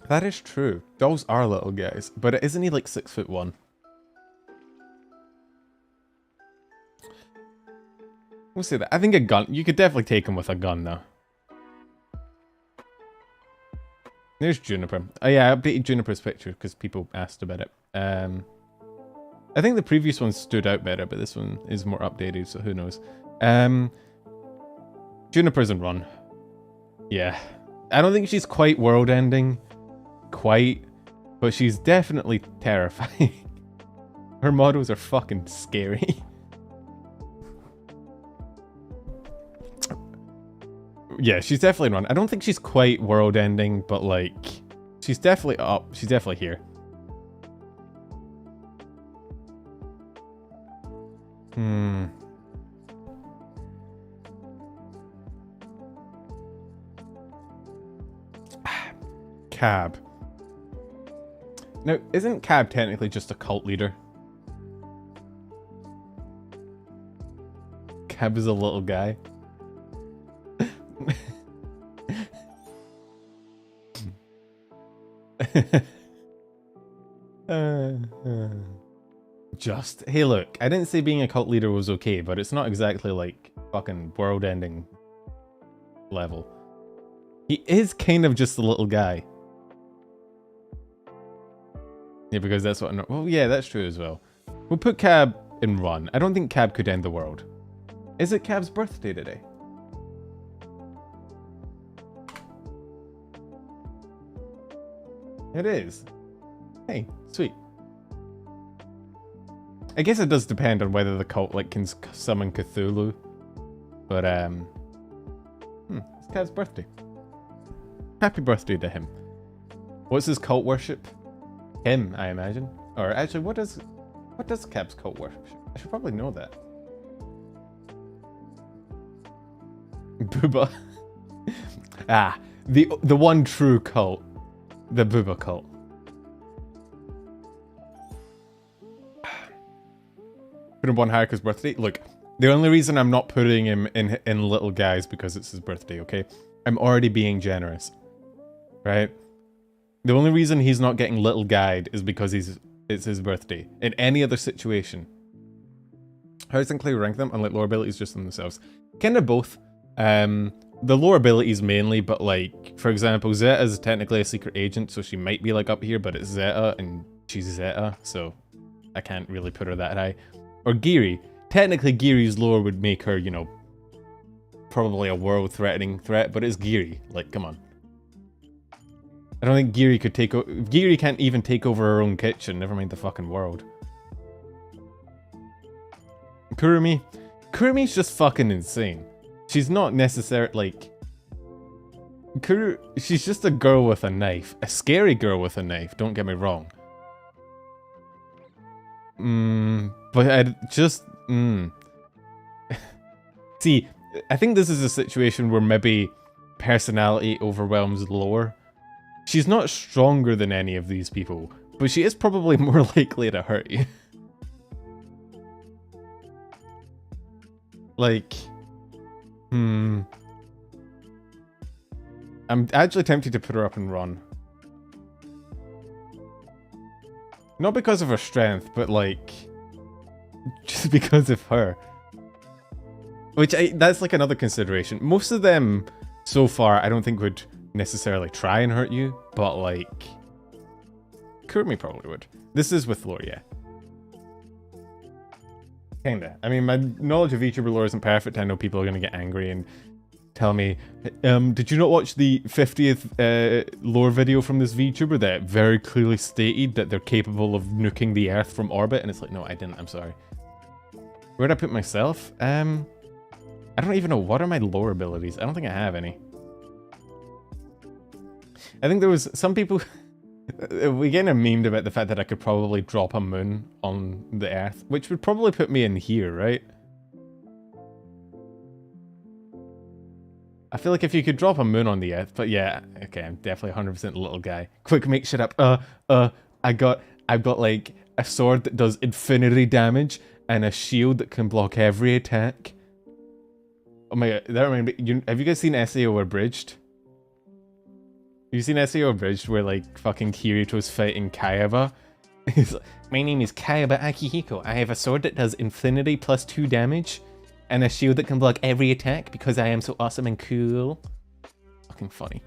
That is true. Dolls are little guys, but isn't he like 6'1"? We'll say that. I think a gun. You could definitely take him with a gun though. There's Juniper. Oh yeah, I updated Juniper's picture because people asked about it. I think the previous one stood out better, but this one is more updated, so who knows. Juniper's in Run. Yeah. I don't think she's quite world-ending. Quite. But she's definitely terrifying. Her models are fucking scary. Yeah, she's definitely in Run. I don't think she's quite world-ending, but like... She's definitely up. She's definitely here. Cab. Now, isn't Cab technically just a cult leader? Cab is a little guy. Just. Hey, look, I didn't say being a cult leader was okay, but it's not exactly like fucking world-ending level. He is kind of just a little guy. Yeah, because that's what... Well, yeah, that's true as well. We'll put Cab in Run. I don't think Cab could end the world. Is it Cab's birthday today? It is. Hey, sweet. I guess it does depend on whether the cult like can summon Cthulhu. But it's Cab's birthday. Happy birthday to him. What's his cult worship? Him, I imagine. Or actually, what does Cab's cult worship? I should probably know that. Booba. Ah, the one true cult. The Booba cult. Put him on Haruka's birthday. Look, the only reason I'm not putting him in Little Guy is because it's his birthday, okay? I'm already being generous. Right? The only reason he's not getting Little Guide is because it's his birthday. In any other situation. How does Sinclair rank them? Unlike lower abilities just in themselves. Kind of both. The lower abilities mainly, but like, for example, Zeta is technically a secret agent, so she might be like up here, but it's Zeta, and she's Zeta, so I can't really put her that high. Or Giri. Technically, Giri's lore would make her, you know, probably a world-threatening threat, but it's Giri. Like, come on. I don't think Giri could take over... Giri can't even take over her own kitchen, never mind the fucking world. Kurumi? Kurumi's just fucking insane. She's not necessarily, like... She's just a girl with a knife. A scary girl with a knife, don't get me wrong. But I just... See, I think this is a situation where maybe personality overwhelms lore. She's not stronger than any of these people, but she is probably more likely to hurt you. Like... I'm actually tempted to put her up and run. Not because of her strength, but like... just because of her. That's like another consideration. Most of them, so far, I don't think would necessarily try and hurt you, but like... Kurumi probably would. This is with lore, yeah. Kinda. I mean, my knowledge of VTuber lore isn't perfect. I know people are gonna get angry and tell me, did you not watch the 50th lore video from this VTuber that very clearly stated that they're capable of nuking the Earth from orbit? And it's like, no, I didn't, I'm sorry. Where'd I put myself? I don't even know. What are my lore abilities? I don't think I have any. I think there was some people... we getting a memed about the fact that I could probably drop a moon on the Earth, which would probably put me in here, right? I feel like if you could drop a moon on the Earth, but yeah, okay, I'm definitely 100% little guy. Quick, make shit up. I've got like a sword that does infinity damage and a shield that can block every attack. Oh my god, that reminds me, have you guys seen SAO Abridged? Have you seen SAO Abridged where like fucking Kirito's fighting Kayaba? He's like, my name is Kayaba Akihiko. I have a sword that does infinity plus 2 damage and a shield that can block every attack because I am so awesome and cool. Fucking funny.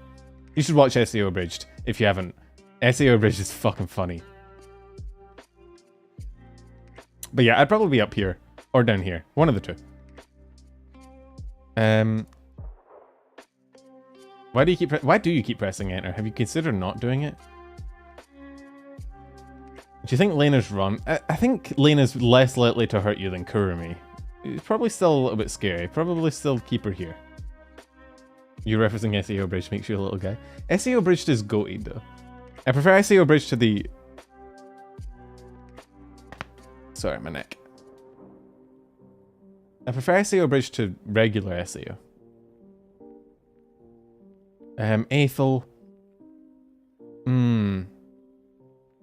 You should watch SAO Abridged if you haven't. SAO Abridged is fucking funny. But yeah, I'd probably be up here or down here. One of the two. Why do you keep pressing enter? Have you considered not doing it? Do you think Lena's run? I think Lena's less likely to hurt you than Kurumi. It's probably still a little bit scary. Probably still keep her here. You referencing SAO Bridge makes you a little guy. SAO Bridge is goated though. I prefer SAO Bridge to the... Sorry, my neck. I prefer SAO Bridge to regular SAO. Aethel.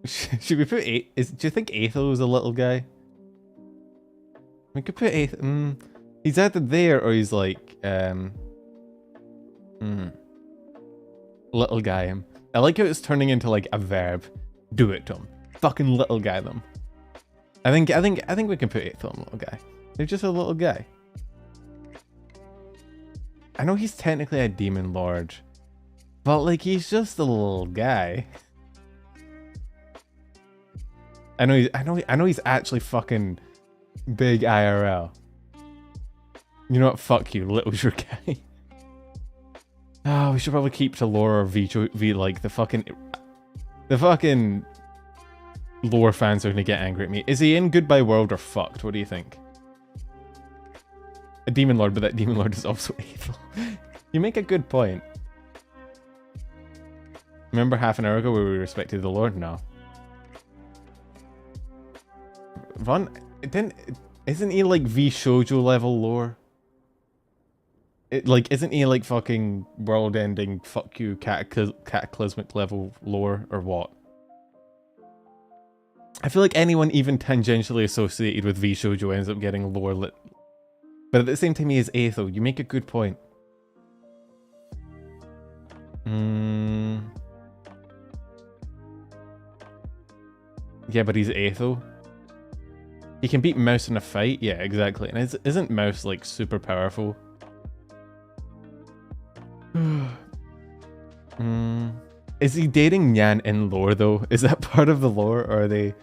Should we put do you think Aethel is a little guy? We could put Aethel. He's either there or he's like little guy him. I like how it's turning into like a verb. Do it to him. Fucking little guy them. I think we can put Aethel in little guy. They're just a little guy. I know he's technically a demon lord, but like he's just a little guy. I know he's actually fucking big IRL. You know what? Fuck you, little your guy. Oh, we should probably keep to lore or like the fucking lore fans are gonna get angry at me. Is he in Goodbye World or fucked? What do you think? A demon lord, but that demon lord is also evil. You make a good point. Remember half an hour ago where we respected the lord? No. Run, isn't he like vshojo level lore? Isn't he like fucking world-ending fuck you cataclysmic level lore or what? I feel like anyone even tangentially associated with vshojo ends up getting lore lit. But at the same time he is Aethel. You make a good point. Yeah, but he's Aethel. He can beat Mouse in a fight? Yeah, exactly. And isn't Mouse like super powerful? Is he dating Nyan in lore though? Is that part of the lore or are they...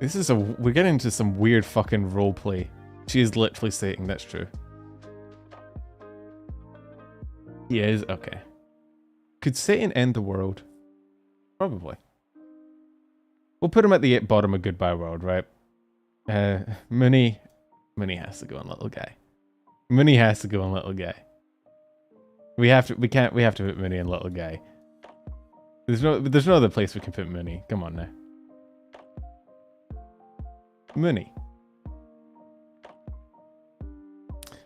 We're getting into some weird fucking roleplay. She is literally stating that's true. He is? Okay. Could Satan end the world? Probably. We'll put him at the bottom of Goodbye World, right? Mooney has to go on little guy. Mooney has to go on little guy. We have to put Mooney in little guy. There's no other place we can put Mooney. Come on now. Mooney.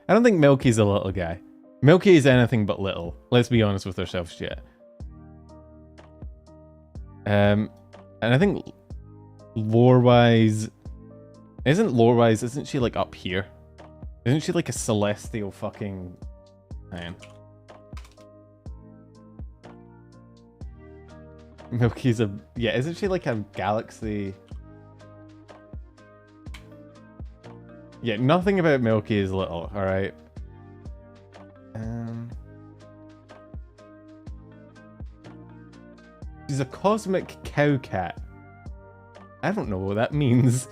I don't think Milky's a little guy. Milky is anything but little. Let's be honest with ourselves yet. And I think lore-wise... Isn't she like up here? Isn't she like a celestial fucking... Man. Milky's a... Yeah, isn't she like a galaxy? Yeah, nothing about Milky is little, alright? She's a cosmic cow cat. I don't know what that means.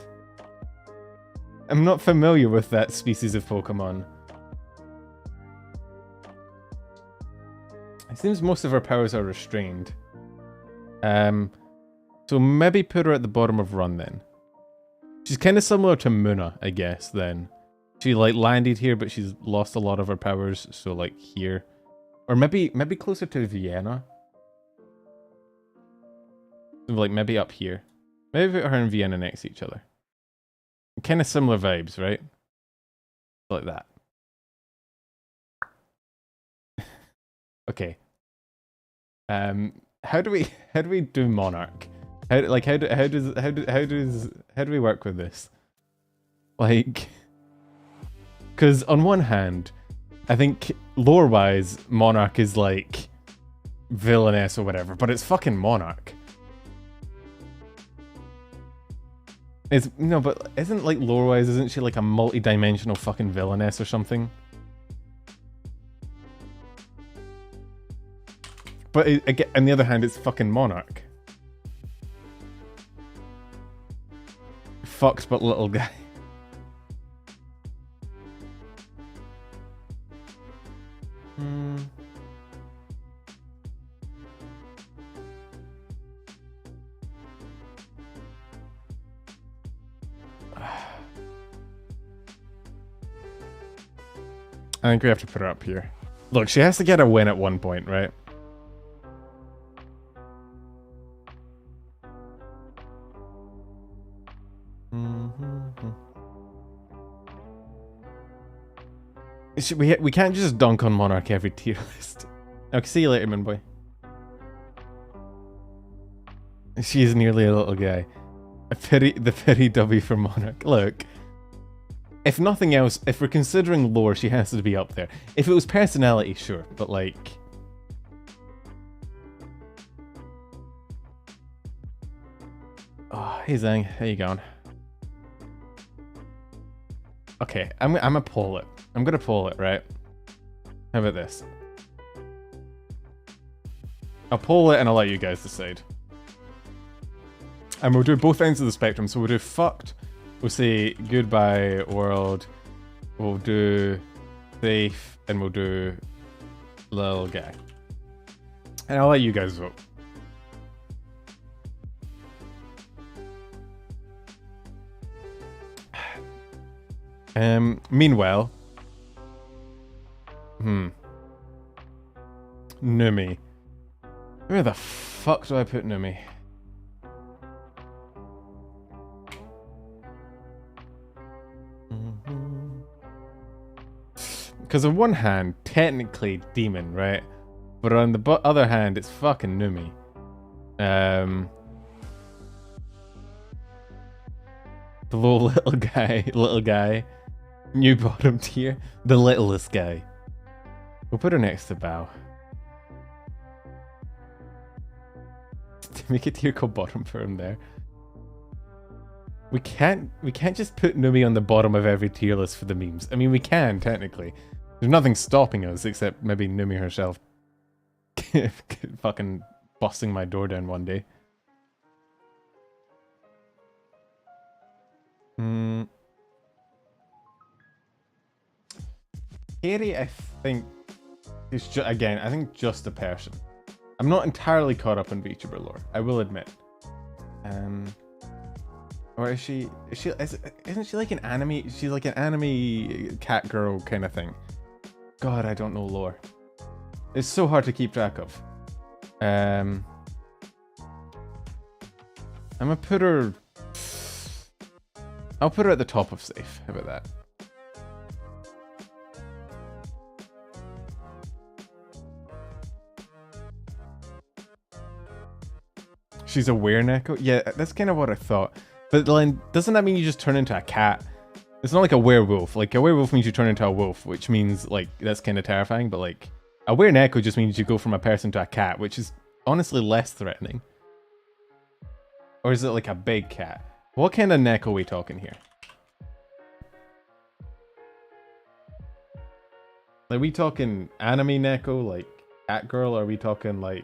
I'm not familiar with that species of Pokemon. It seems most of her powers are restrained. So maybe put her at the bottom of Run then. She's kind of similar to Muna, I guess, then. She, like, landed here, but she's lost a lot of her powers, so, like, here. Or maybe closer to Vienna. So, like, maybe up here. Maybe put her and Vienna next to each other. Kind of similar vibes, right? Like that. Okay. How do we do Monarch? How do we work with this? Like, because on one hand, I think lore-wise, Monarch is like villainess or whatever, but it's fucking Monarch. It's no, but isn't like lore-wise, isn't she like a multi-dimensional fucking villainess or something? But again, on the other hand, it's fucking Monarch. Fucked but little guy. I think we have to put her up here. Look, she has to get a win at one point, right? We can't just dunk on Monarch every tier list. Okay, see you later, man boy. She is nearly a little guy. The pity W for Monarch. Look, if nothing else, if we're considering lore, she has to be up there. If it was personality, sure, but like... Oh, hey Zhang, how you going? Okay, I'm gonna pull it. I'm gonna pull it, right? How about this? I'll pull it and I'll let you guys decide. And we'll do both ends of the spectrum. So we'll do fucked. We'll say goodbye world. We'll do safe. And we'll do little guy. And I'll let you guys vote. Meanwhile. Numi. Where the fuck do I put Numi? Because on one hand, technically demon, right? But on the other hand, it's fucking Numi. The little guy. New bottom tier. The littlest guy. We'll put her next to Bao. To make a tier called bottom for him there. We can't just put Numi on the bottom of every tier list for the memes. I mean, we can, technically. There's nothing stopping us, except maybe Numi herself fucking busting my door down one day. Kairi, I think, is again, I think just a person. I'm not entirely caught up in VTuber lore, I will admit. Or is she, isn't she like an anime, she's like an anime cat girl kind of thing. God, I don't know lore. It's so hard to keep track of. I'm gonna put her, I'll put her at the top of safe, how about that? She's a were-neko? Yeah, that's kind of what I thought. But then, doesn't that mean you just turn into a cat? It's not like a werewolf. Like, a werewolf means you turn into a wolf, which means, like, that's kind of terrifying. But, like, a were-neko just means you go from a person to a cat, which is honestly less threatening. Or is it like a big cat? What kind of neck are we talking here? Are we talking anime neko, like cat girl, or are we talking like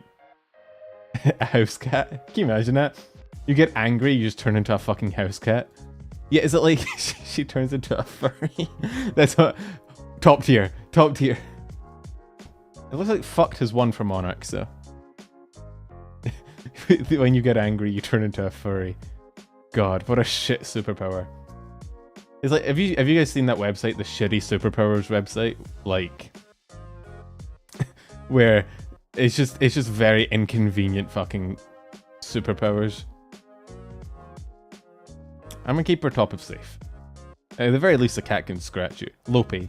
a house cat? Can you imagine that? You get angry, you just turn into a fucking house cat. Yeah, is it like she turns into a furry? That's what. Top tier, top tier. It looks like fucked has won for Monarch, so. When you get angry, you turn into a furry. God, what a shit superpower. It's like, have you guys seen that website, the shitty superpowers website? Like, where it's just very inconvenient fucking superpowers. I'm gonna keep her top of safe. At the very least, a cat can scratch you. Lopi.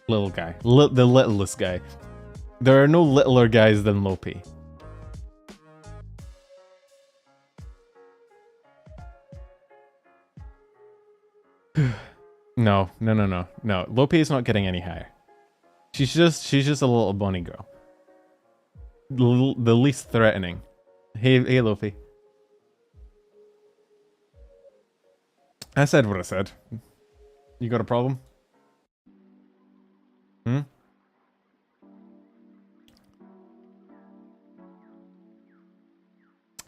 Little guy. The littlest guy. There are no littler guys than Lopi. No. Lopi is not getting any higher. She's just a little bunny girl. The least threatening. Hey Lopi. I said what I said. You got a problem? Hmm?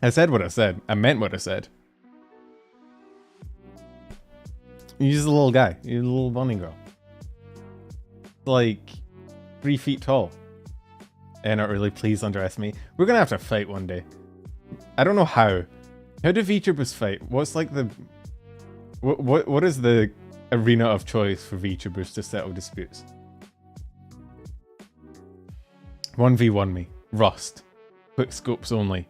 I said what I said. I meant what I said. You're just a little guy. You're a little bunny girl. Like 3 feet tall. And not really, please underestimate. We're gonna have to fight one day. I don't know how. How do Vtubers fight? What's like the... What is the arena of choice for Vtubers to settle disputes? 1v1 me. Rust. Quick scopes only.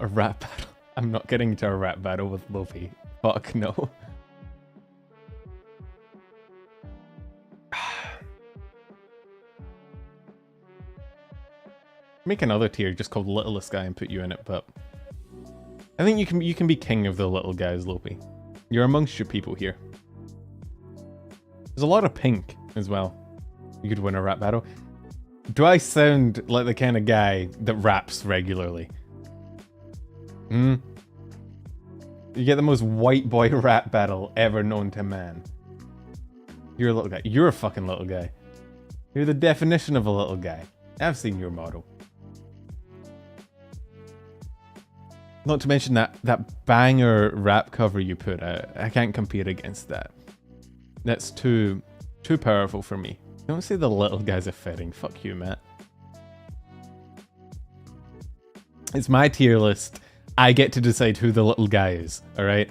A rap battle. I'm not getting into a rap battle with Lopi. Fuck no. Make another tier just called Littlest Guy and put you in it, but I think you can be king of the little guys, Lopi. You're amongst your people here. There's a lot of pink as well. You could win a rap battle. Do I sound like the kind of guy that raps regularly? Hmm? You get the most white boy rap battle ever known to man. You're a little guy. You're a fucking little guy. You're the definition of a little guy. I've seen your model. Not to mention that banger rap cover you put out. I can't compete against that. That's too powerful for me. Don't say the little guys are fitting. Fuck you, Matt. It's my tier list. I get to decide who the little guy is, alright?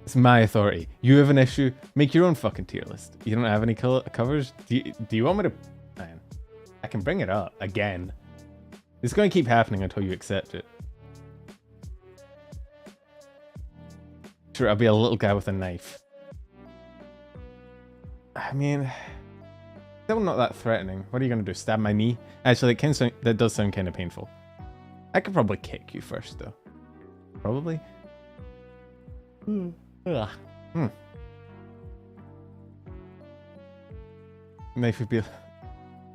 It's my authority. You have an issue, make your own fucking tier list. You don't have any covers? Do you want me to... Man, I can bring it up again. It's going to keep happening until you accept it. Sure, I'll be a little guy with a knife. I mean... Still not that threatening. What are you going to do? Stab my knee? Actually, that does sound kind of painful. I could probably kick you first, though. Probably. Knife would be...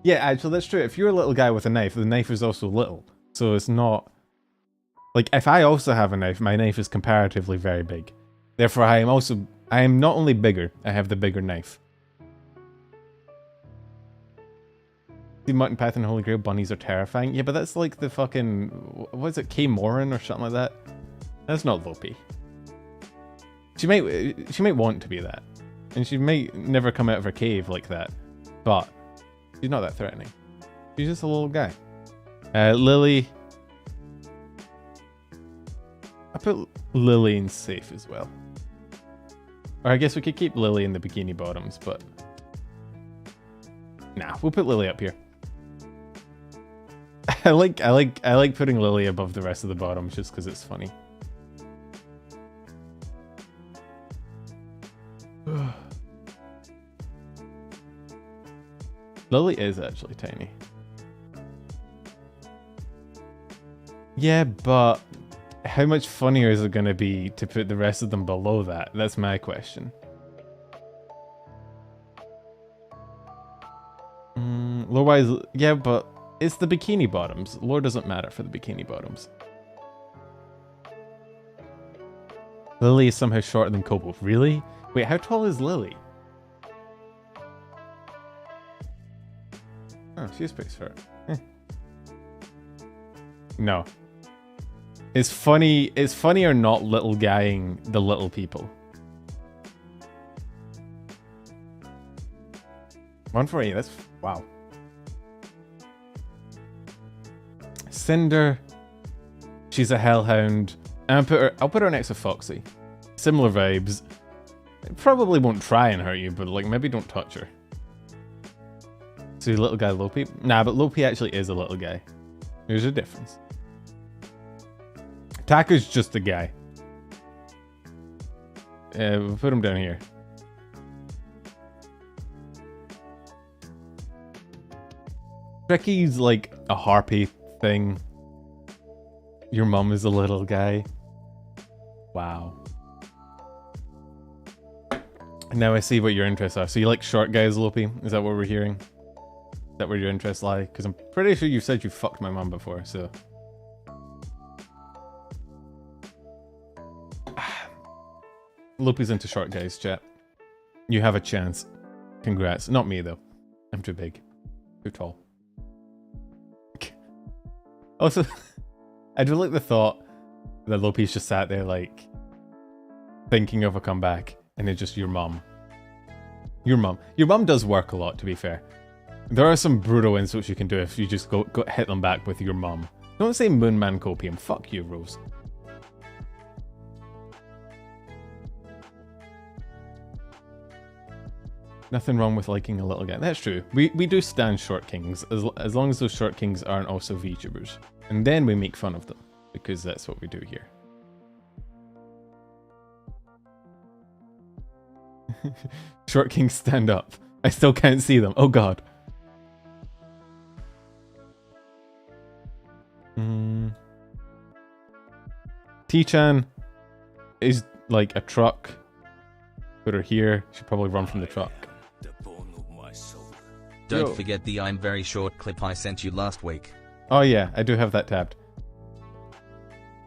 Yeah, actually, that's true. If you're a little guy with a knife, the knife is also little. So it's not... Like, if I also have a knife, my knife is comparatively very big. Therefore, I am not only bigger, I have the bigger knife. See, Mutton Path and Holy Grail bunnies are terrifying. Yeah, but that's like the fucking... What is it? K. Morin or something like that? That's not Lopi. She might want to be that. And she might never come out of her cave like that. But she's not that threatening. She's just a little guy. Lily... I put Lily in safe as well. Or I guess we could keep Lily in the bikini bottoms, but... Nah, we'll put Lily up here. I like putting Lily above the rest of the bottoms just because it's funny. Lily is actually tiny. Yeah, but how much funnier is it going to be to put the rest of them below that? That's my question. Lore-wise, yeah, but It's the bikini bottoms. Lore doesn't matter for the bikini bottoms. Lily is somehow shorter than Kobo. Really? Wait, how tall is Lily? Oh, she is pretty short. No. It's funnier not little guying the little people. 148, that's wow. Cinder. She's a hellhound. And I'll put her next to Foxy. Similar vibes. It probably won't try and hurt you, but like maybe don't touch her. So little guy Lopi? Nah, but Lopi actually is a little guy. There's a difference. Taku's just a guy. We'll put him down here. Ricky's like a harpy thing. Your mum is a little guy. Wow. Now I see what your interests are. So you like short guys, Lopi? Is that what we're hearing? Is that where your interests lie? Because I'm pretty sure you said you fucked my mum before, so... Lopi's into short guys, chat. You have a chance. Congrats. Not me, though. I'm too big. Too tall. Also, I do like the thought that Lopi's just sat there, like, thinking of a comeback, and it's just your mum. Your mum. Your mum does work a lot, to be fair. There are some brutal insults you can do if you just go hit them back with your mum. Don't say Moonman Copium. Fuck you, Rose. Nothing wrong with liking a little guy. That's true. We do stand short kings, as long as those short kings aren't also VTubers. And then we make fun of them, because that's what we do here. Short kings stand up. I still can't see them. Oh god. T-chan is like a truck. Put her here. She'll probably run from the truck. Don't forget the I'm very short clip I sent you last week. Oh yeah, I do have that tabbed.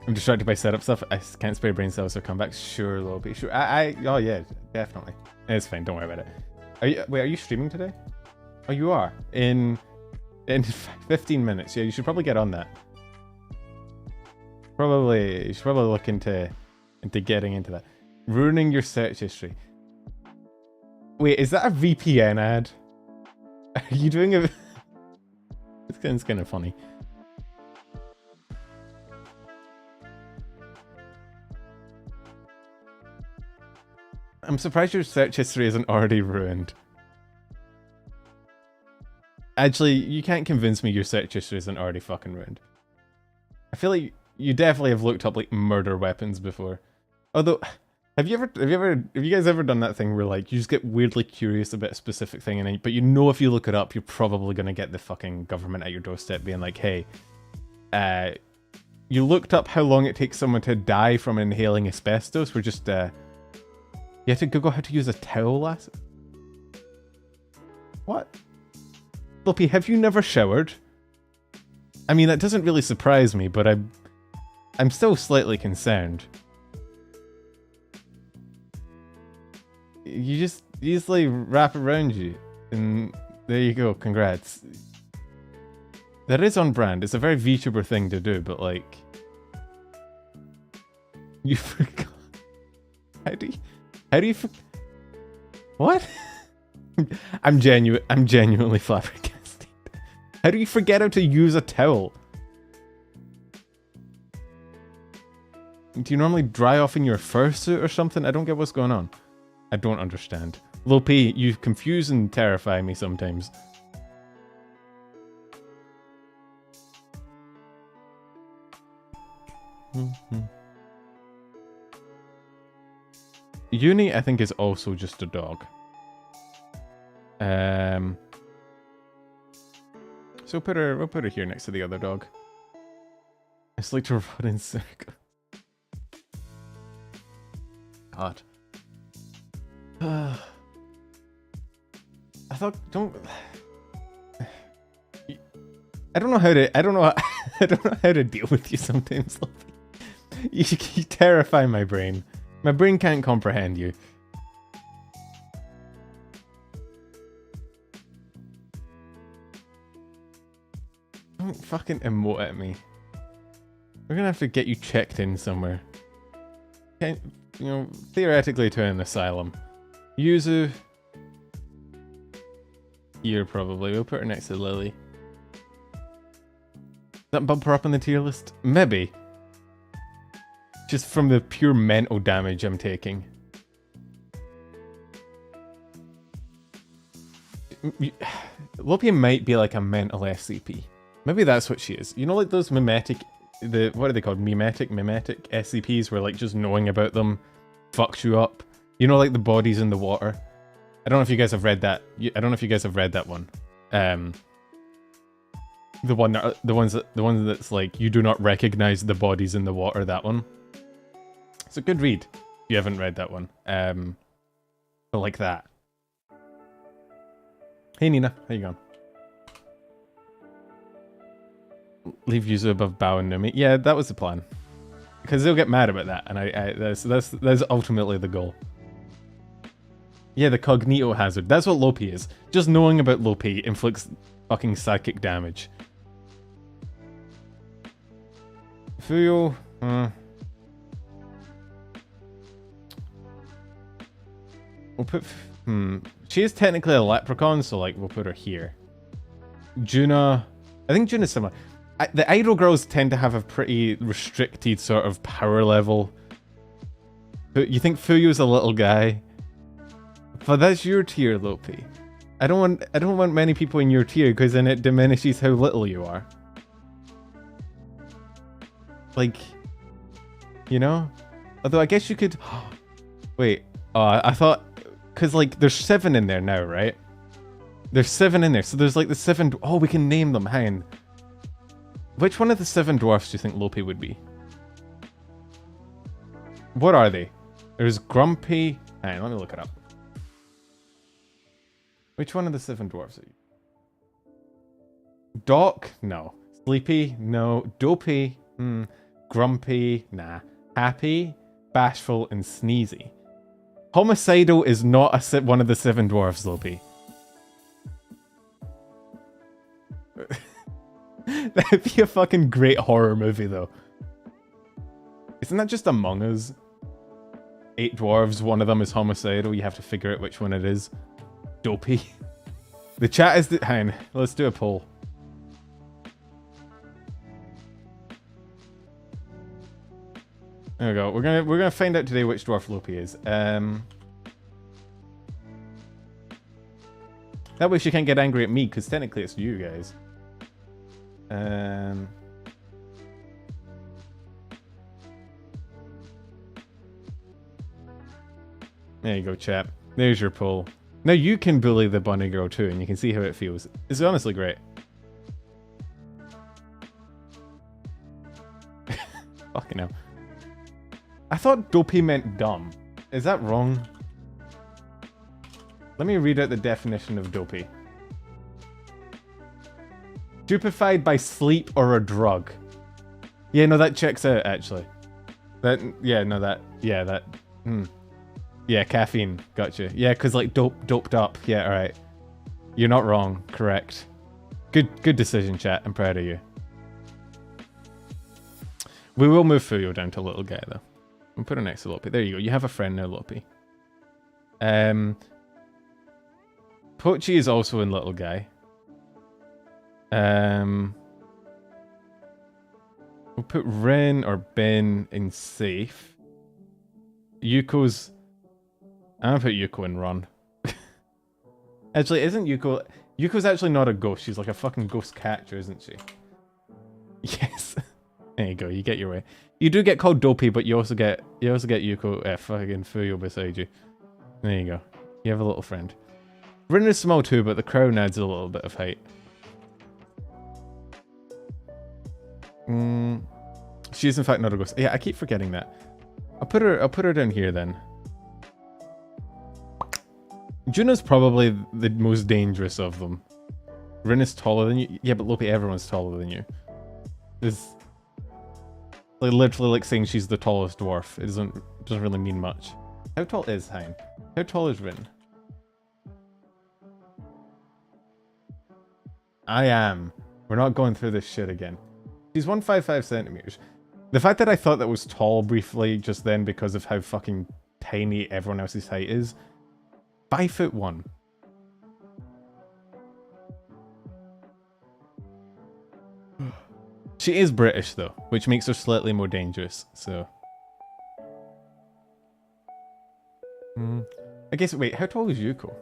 I'm distracted by setup stuff. I can't spare brain cells or comebacks. Sure, Lopi. Sure. Oh yeah, definitely. It's fine. Don't worry about it. Wait, are you streaming today? Oh, you are. In 15 minutes. Yeah, you should probably get on that. You should probably look into getting into that. Ruining your search history. Wait, is that a VPN ad? Are you doing a... It's kind of funny. I'm surprised your search history isn't already ruined. Actually, you can't convince me your search history isn't already fucking ruined. I feel like you definitely have looked up like murder weapons before. Although, have you guys ever done that thing where like you just get weirdly curious about a specific thing, and but you know if you look it up, you're probably gonna get the fucking government at your doorstep being like, hey, you looked up how long it takes someone to die from inhaling asbestos. We're just you have to Google how to use a towel last. What? Lopi, have you never showered? I mean, that doesn't really surprise me, but I'm still slightly concerned. You just like wrap around you, and there you go. Congrats. That is on brand. It's a very VTuber thing to do, but like, you forgot. How do you? What? I'm genuinely flabbergasted. How do you forget how to use a towel? Do you normally dry off in your fursuit or something? I don't get what's going on. I don't understand. Lopi, you confuse and terrify me sometimes. Uni, I think, is also just a dog. So we'll put her here next to the other dog. It's like to run in circles. God. I I don't know how to. I don't know. I don't know how to deal with you sometimes, Lopi. You terrify my brain. My brain can't comprehend you. Don't fucking emote at me. We're gonna have to get you checked in somewhere. Can't, you know, theoretically to an asylum. Yuzu. Here probably. We'll put her next to Lily. That bump her up on the tier list? Maybe. Just from the pure mental damage I'm taking. Lopi might be like a mental SCP. Maybe that's what she is. You know, like those mimetic, what are they called? Mimetic SCPs where like just knowing about them fucks you up. You know, like the bodies in the water. I don't know if you guys have read that. I don't know if you guys have read that one. The one that's like you do not recognize the bodies in the water. That one. It's a good read. If you haven't read that one. But like that. Hey Nina, how you going? Leave Yuzu above Bao and Numi. Yeah, that was the plan. Because they'll get mad about that, and that's ultimately the goal. Yeah, the cognito hazard. That's what Lopi is. Just knowing about Lopi inflicts fucking psychic damage. Fuyo. We'll put. She is technically a leprechaun, so like we'll put her here. Juna. I think Juna's similar. The idol girls tend to have a pretty restricted sort of power level. But you think Fuyo's a little guy? But that's your tier, Lopi. I don't want many people in your tier because then it diminishes how little you are. Like, you know? Although I guess you could. Wait. I thought. Because, like, there's 7 in there now, right? There's 7 in there. So there's, like, the 7... Oh, we can name them. Hang on. Which one of the 7 dwarfs do you think Lopi would be? What are they? There's Grumpy... Hang on, let me look it up. Which one of the 7 dwarfs are you? Doc? No. Sleepy? No. Dopey? Grumpy? Nah. Happy? Bashful? And Sneezy. Homicidal is not one of the 7 dwarfs, Lopi. That'd be a fucking great horror movie, though. Isn't that just Among Us? 8 dwarves, one of them is homicidal. You have to figure out which one it is. Dopey. The chat is... Hang on, let's do a poll. There we go. We're gonna find out today which dwarf Lopi is. That way she can't get angry at me, because technically it's you guys. There you go, chat. There's your poll. Now you can bully the bunny girl too, and you can see how it feels. It's honestly great. Fucking hell. I thought dopey meant dumb. Is that wrong? Let me read out the definition of dopey. Stupefied by sleep or a drug. Yeah, no, that checks out, actually. Yeah, caffeine. Gotcha. Yeah, because, like, doped up. Yeah, alright. You're not wrong. Correct. Good decision, chat. I'm proud of you. We will move Fuyo down to little guy, though. We'll put her next to Lopi. There you go. You have a friend now, Lopi. Pochi is also in little guy. We'll put Ren or Ben in safe. Yuko's... I'm gonna put Yuko in run. Actually, isn't Yuko... Yuko's actually not a ghost. She's like a fucking ghost catcher, isn't she? Yes. There you go. You get your way. You do get called Dopey, but you also get Yuko, fucking Fuyo beside you. There you go. You have a little friend. Rin is small too, but the crown adds a little bit of height. She is in fact not a ghost. Yeah, I keep forgetting that. I'll put her down here then. Juno's probably the most dangerous of them. Rin is taller than you. Yeah, but Lopi, everyone's taller than you. It's like literally like saying she's the tallest dwarf. It doesn't really mean much. How tall is Hein? How tall is Rin? I am. We're not going through this shit again. She's 155 centimeters. The fact that I thought that was tall briefly just then because of how fucking tiny everyone else's height is. 5'1". She is British though, which makes her slightly more dangerous, so. I guess, wait, how tall is Yuko?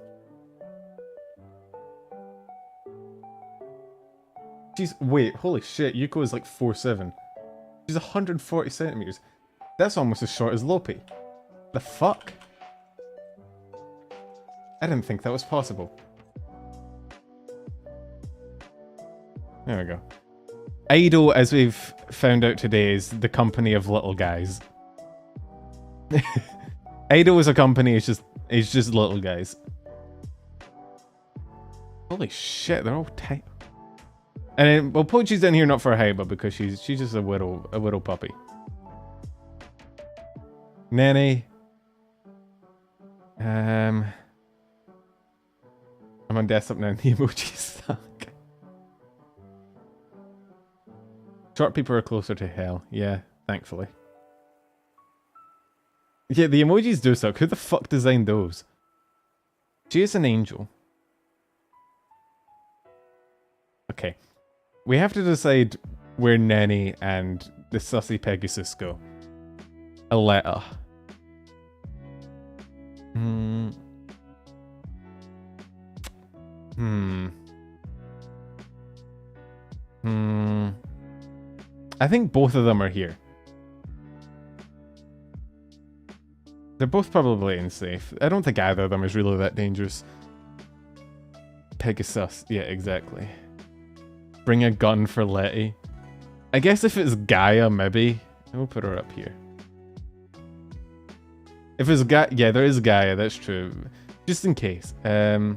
Wait, holy shit, Yuko is like 4'7". She's 140 centimeters. That's almost as short as Lopi. The fuck? I didn't think that was possible. There we go. Idol, as we've found out today, is the company of little guys. Idol is a company, it's just little guys. Holy shit, they're all tight. And then, well, Pochi's in here not for height, but because she's just a little puppy. Nanny. I'm on desktop now and the emojis suck. Short people are closer to hell. Yeah, thankfully. Yeah, the emojis do suck. Who the fuck designed those? She is an angel. Okay. We have to decide where Nenny and the sussy Pegasus go. A letter. I think both of them are here. They're both probably unsafe. I don't think either of them is really that dangerous. Pegasus. Yeah, exactly. Bring a gun for Letty. I guess if it's Gaia, maybe. We'll put her up here. If it's Gaia... Yeah, there is Gaia, that's true. Just in case. Where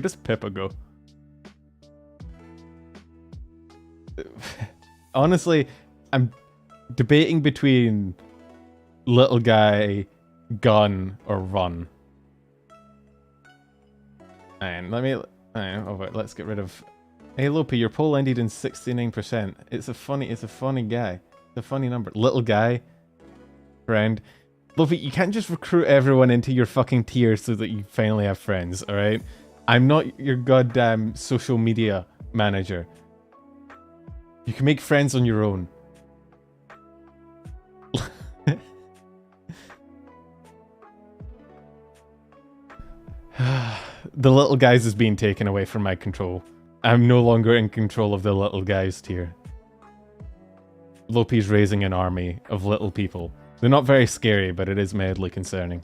does Pippa go? Honestly, I'm debating between little guy, gun, or run. And let me... let's get rid of... Hey Lopi, your poll ended in 69%. It's a funny guy. It's a funny number. Little guy. Friend. Lopi, you can't just recruit everyone into your fucking tier so that you finally have friends, alright? I'm not your goddamn social media manager. You can make friends on your own. The little guys is being taken away from my control. I'm no longer in control of the little guys tier. Lopi's raising an army of little people. They're not very scary, but it is mildly concerning.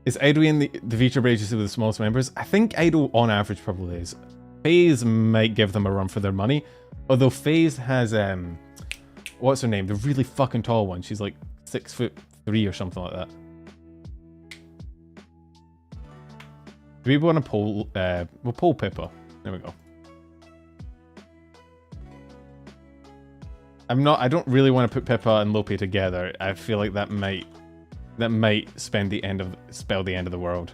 Is Idol in the Vtuber agency with the smallest members? I think Idol on average probably is. FaZe might give them a run for their money. Although FaZe has, what's her name? The really fucking tall one. She's like 6'3" or something like that. Do we want to poll, we'll poll Pippa. There we go. I don't really want to put Pippa and Lopi together. I feel like that might spell the end of the world.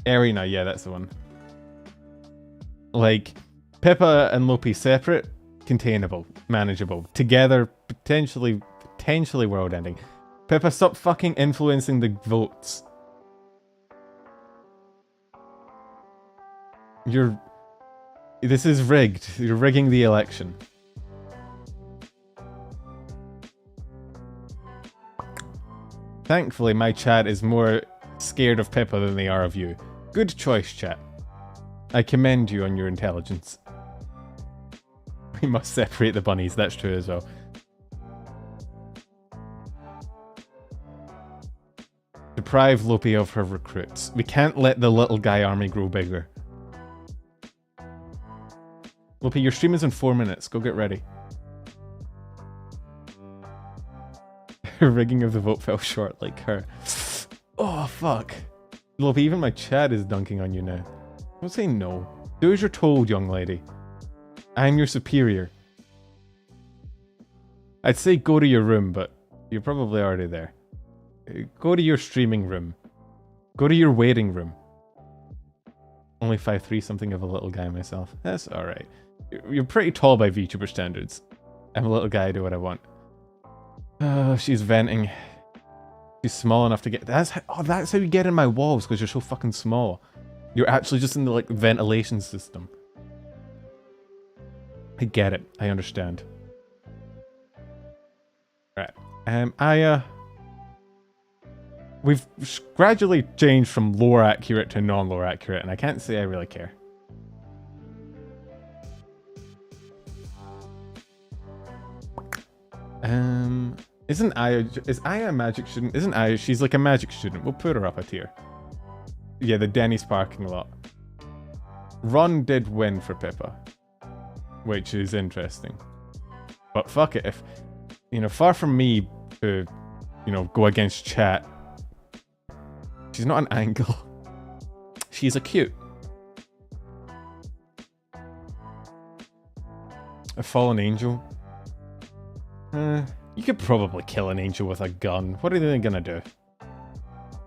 Arena, yeah, that's the one. Like, Pippa and Lopi separate, containable, manageable. Together, potentially world ending. Pippa, stop fucking influencing the votes. This is rigged. You're rigging the election. Thankfully, my chat is more scared of Pippa than they are of you. Good choice, chat. I commend you on your intelligence. We must separate the bunnies, that's true as well. Deprive Lopi of her recruits. We can't let the little guy army grow bigger. Lopi, your stream is in 4 minutes. Go get ready. Your rigging of the vote fell short like her. Oh, fuck. Look, even my chat is dunking on you now. Don't say no. Do as you're told, young lady. I'm your superior. I'd say go to your room, but you're probably already there. Go to your streaming room. Go to your waiting room. Only 5'3", something of a little guy myself. That's alright. You're pretty tall by VTuber standards. I'm a little guy, I do what I want. Oh, she's venting. She's small enough to get... That's how you get in my walls, because you're so fucking small. You're actually just in the, like, ventilation system. I get it. I understand. Right. We've gradually changed from lore accurate to non-lore accurate, and I can't say I really care. Isn't Aya... Is Aya a magic student? Isn't Aya... She's like a magic student. We'll put her up a tier. Yeah, the Denny's parking lot. Ron did win for Pippa. Which is interesting. But fuck it, if... You know, far from me to, you know, go against chat. She's not an angle. She's a cute. A fallen angel? You could probably kill an angel with a gun. What are they gonna do?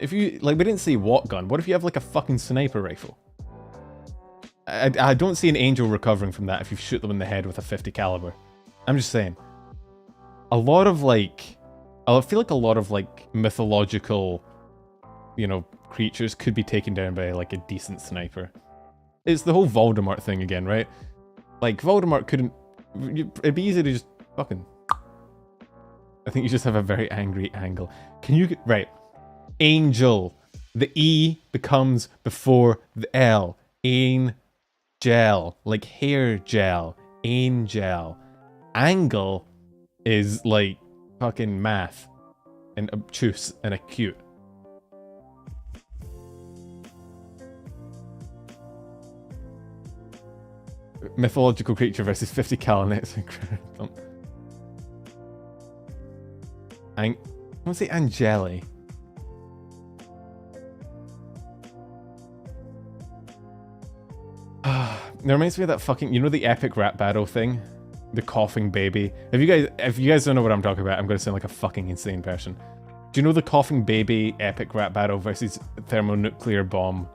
If you... Like, we didn't say what gun. What if you have, like, a fucking sniper rifle? I don't see an angel recovering from that if you shoot them in the head with a 50 caliber. I'm just saying. A lot of, like... I feel like a lot of, like, mythological, you know, creatures could be taken down by, like, a decent sniper. It's the whole Voldemort thing again, right? Like, Voldemort couldn't... It'd be easy to just fucking... I think you just have a very angry angle. Can you... Right. Angel. The E becomes before the L. Angel. Like hair gel. Angel. Angle is like fucking math. And obtuse and acute. Mythological creature versus 50 cal nets. I want to say Angeli. It reminds me of that fucking, you know, the epic rap battle thing, the coughing baby. If you guys don't know what I'm talking about, I'm gonna sound like a fucking insane person. Do you know the coughing baby epic rap battle versus thermonuclear bomb?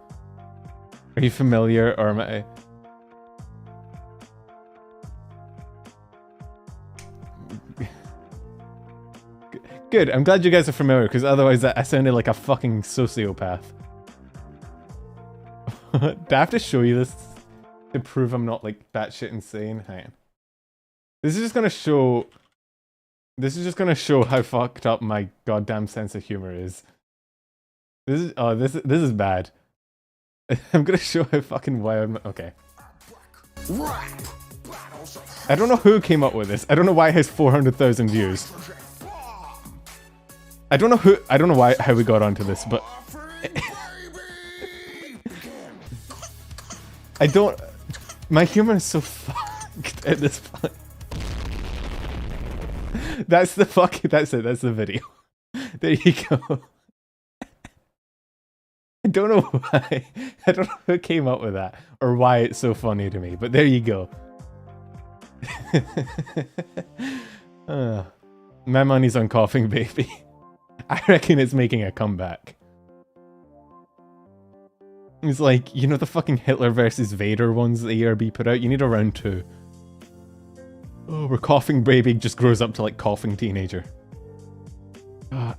Are you familiar, or am I? Good, I'm glad you guys are familiar, because otherwise I sounded like a fucking sociopath. Do I have to show you this to prove I'm not like batshit insane? Hang on. This is just gonna show how fucked up my goddamn sense of humor is. This is bad. I'm gonna show how fucking wild okay. I don't know who came up with this. I don't know why it has 400,000 views. I don't know how we got onto this, but my humor is so fucked at this point. That's it, that's the video. There you go. I don't know why. I don't know who came up with that, or why it's so funny to me, but there you go. My money's on coughing baby. I reckon it's making a comeback. It's like, you know the fucking Hitler versus Vader ones the ERB put out? You need a round 2. Oh, where coughing baby just grows up to like coughing teenager.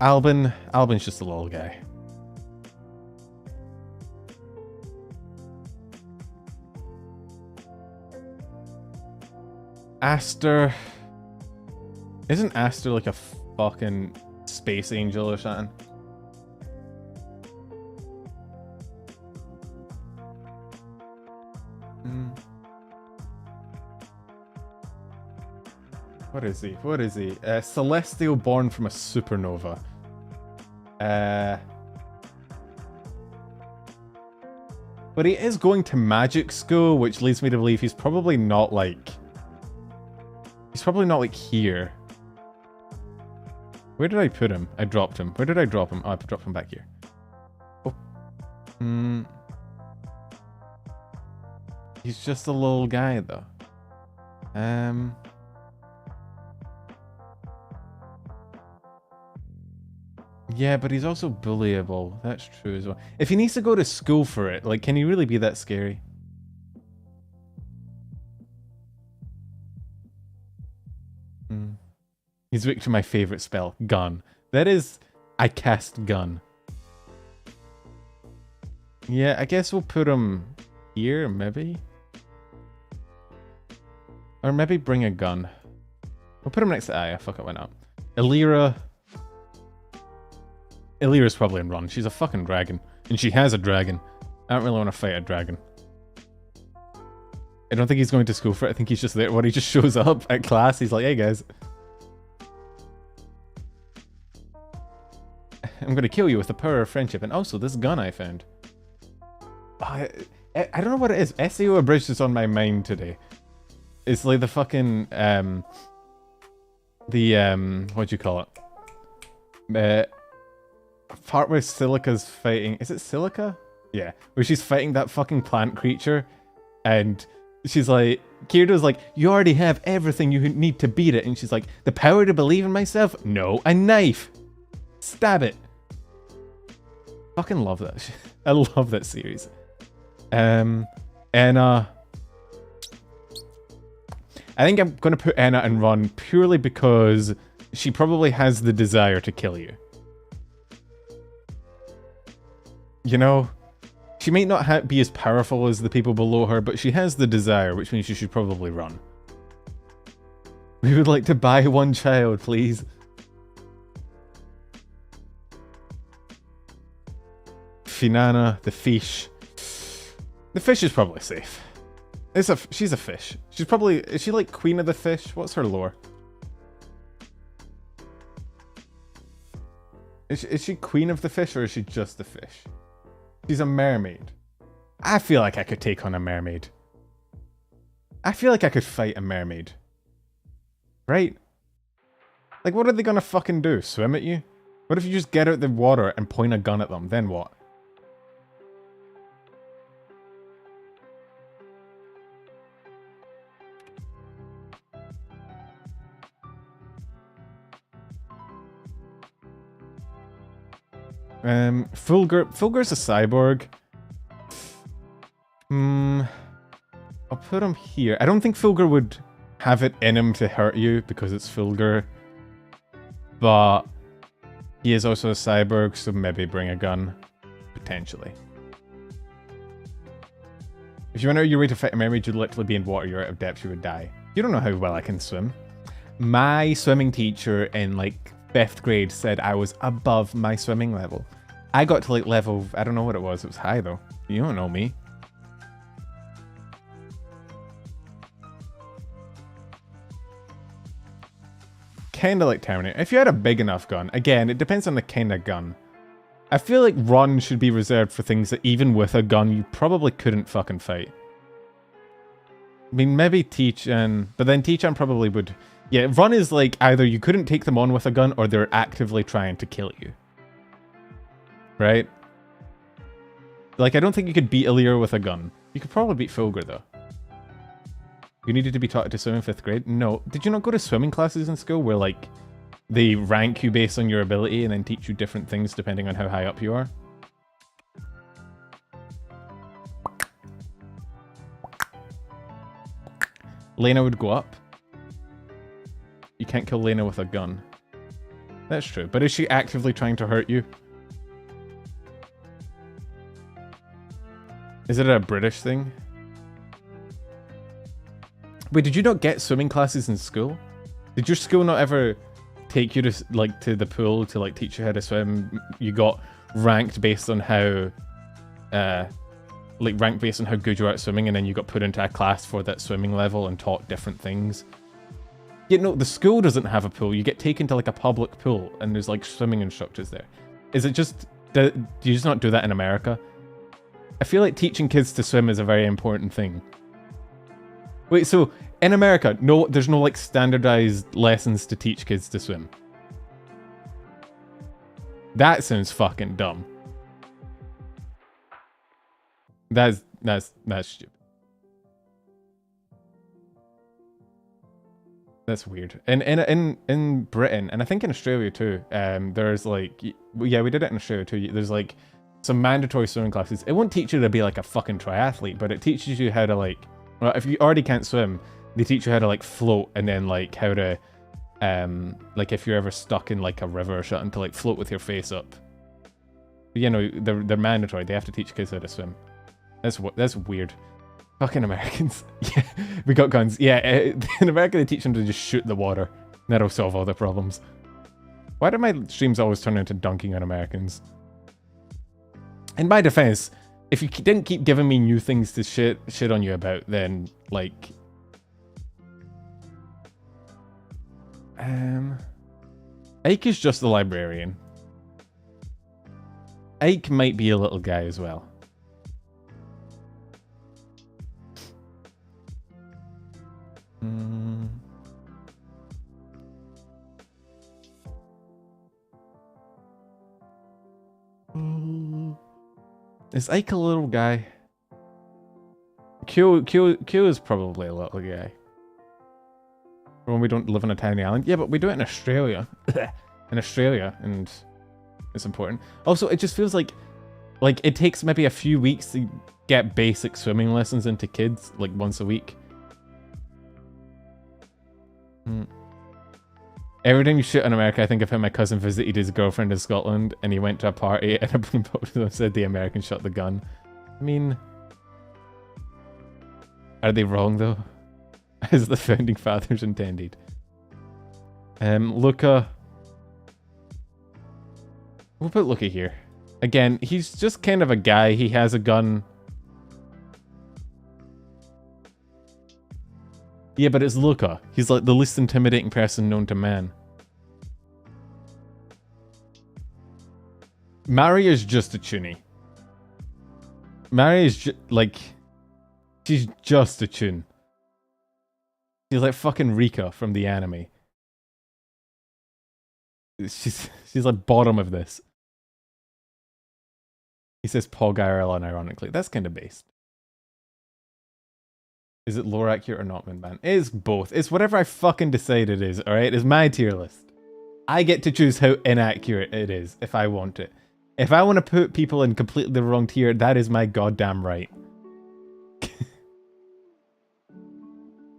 Albin's just a little guy. Aster... Isn't Aster like a fucking space angel or something? What is he? What is he? Celestial born from a supernova. But he is going to magic school, which leads me to believe he's probably not like... He's probably not like here. Where did I put him? I dropped him. Where did I drop him? Oh, I dropped him back here. Oh. He's just a little guy, though. Yeah, but he's also bullyable. That's true as well. If he needs to go to school for it, like, can he really be that scary? He's weak to my favorite spell, gun. That is, I cast gun. Yeah, I guess we'll put him here, maybe? Or maybe bring a gun. We'll put him next to Aya. Fuck it, why not? Elira. Elira's probably in run. She's a fucking dragon. And she has a dragon. I don't really want to fight a dragon. I don't think he's going to school for it. I think he's just there. When he just shows up at class, he's like, hey guys. I'm going to kill you with the power of friendship. And also, this gun I found. I don't know what it is. SEO Abridged is on my mind today. It's like the fucking, what do you call it? Part where Silica's fighting, is it Silica? Yeah, where she's fighting that fucking plant creature, and she's like, Kirito's like, you already have everything you need to beat it, and she's like, the power to believe in myself? No, a knife! Stab it! Fucking love that shit. I love that series. Anna. I think I'm gonna put Anna in run purely because she probably has the desire to kill you. You know, she might not be as powerful as the people below her, but she has the desire, which means she should probably run. We would like to buy one child, please. Finana, the fish. The fish is probably safe. She's a fish. She's probably, is she like queen of the fish? What's her lore? Is she queen of the fish or is she just a fish? She's a mermaid. I feel like I could take on a mermaid. I feel like I could fight a mermaid. Right? Like, what are they gonna fucking do? Swim at you? What if you just get out the water and point a gun at them? Then what? Fulgur's a cyborg. I'll put him here. I don't think Fulgur would have it in him to hurt you because it's Fulgur. But he is also a cyborg, so maybe bring a gun. Potentially. If you went out your way to fight a mermaid, you'd literally be in water. You're out of depth, you would die. You don't know how well I can swim. My swimming teacher in like 5th grade said I was above my swimming level. I got to like level, I don't know what it was high though. You don't know me. Kinda like Terminator. If you had a big enough gun, again, it depends on the kind of gun. I feel like run should be reserved for things that even with a gun you probably couldn't fucking fight. I mean, maybe Teach-Chan, but then Teach-Chan probably would... Yeah, run is like either you couldn't take them on with a gun or they're actively trying to kill you. Right? Like, I don't think you could beat Illyr with a gun. You could probably beat Fulgur, though. You needed to be taught to swim in 5th grade? No. Did you not go to swimming classes in school where, like, they rank you based on your ability and then teach you different things depending on how high up you are? Lena would go up. You can't kill Lena with a gun. That's true. But is she actively trying to hurt you? Is it a British thing? Wait, did you not get swimming classes in school? Did your school not ever take you to like to the pool to like teach you how to swim? You got ranked based on how ranked based on how good you are at swimming, and then you got put into a class for that swimming level and taught different things. Yeah, no, the school doesn't have a pool. You get taken to like a public pool and there's like swimming instructors there. Is it just, do you just not do that in America? I feel like teaching kids to swim is a very important thing. Wait, so in America, no, there's no like standardized lessons to teach kids to swim. That sounds fucking dumb. That's stupid. That's weird. In Britain, and I think in Australia too, there's like, yeah, we did it in Australia too. There's like some mandatory swimming classes. It won't teach you to be like a fucking triathlete, but it teaches you how to like, well, if you already can't swim, they teach you how to like float, and then like how to, like if you're ever stuck in like a river or something, to like float with your face up. You know, they're mandatory. They have to teach kids how to swim. That's weird. Fucking Americans. Yeah, we got guns. Yeah, in America they teach them to just shoot the water. That'll solve all the problems. Why do my streams always turn into dunking on Americans? In my defense, if you didn't keep giving me new things to shit on you about, then like, Ike is just the librarian. Ike might be a little guy as well. Is Ike a little guy? Q is probably a little guy. When we don't live on a tiny island. Yeah, but we do it in Australia. In Australia, and it's important. Also, it just feels like it takes maybe a few weeks to get basic swimming lessons into kids, like once a week. Every time you shit on America, I think of how my cousin visited his girlfriend in Scotland, and he went to a party, and a balloon popped and said the American shot the gun. I mean, are they wrong though? As the founding fathers intended. Luca. We'll put Luca here. Again, he's just kind of a guy. He has a gun. Yeah, but it's Luca. He's like the least intimidating person known to man. Mari is just a tunie. Mari is like, she's just a tune. She's like fucking Rika from the anime. She's like bottom of this. He says Pog IRL unironically. That's kind of based. Is it lore accurate or not, man? It is both. It's whatever I fucking decide it is, alright? It's my tier list. I get to choose how inaccurate it is, if I want it. If I want to put people in completely the wrong tier, that is my goddamn right.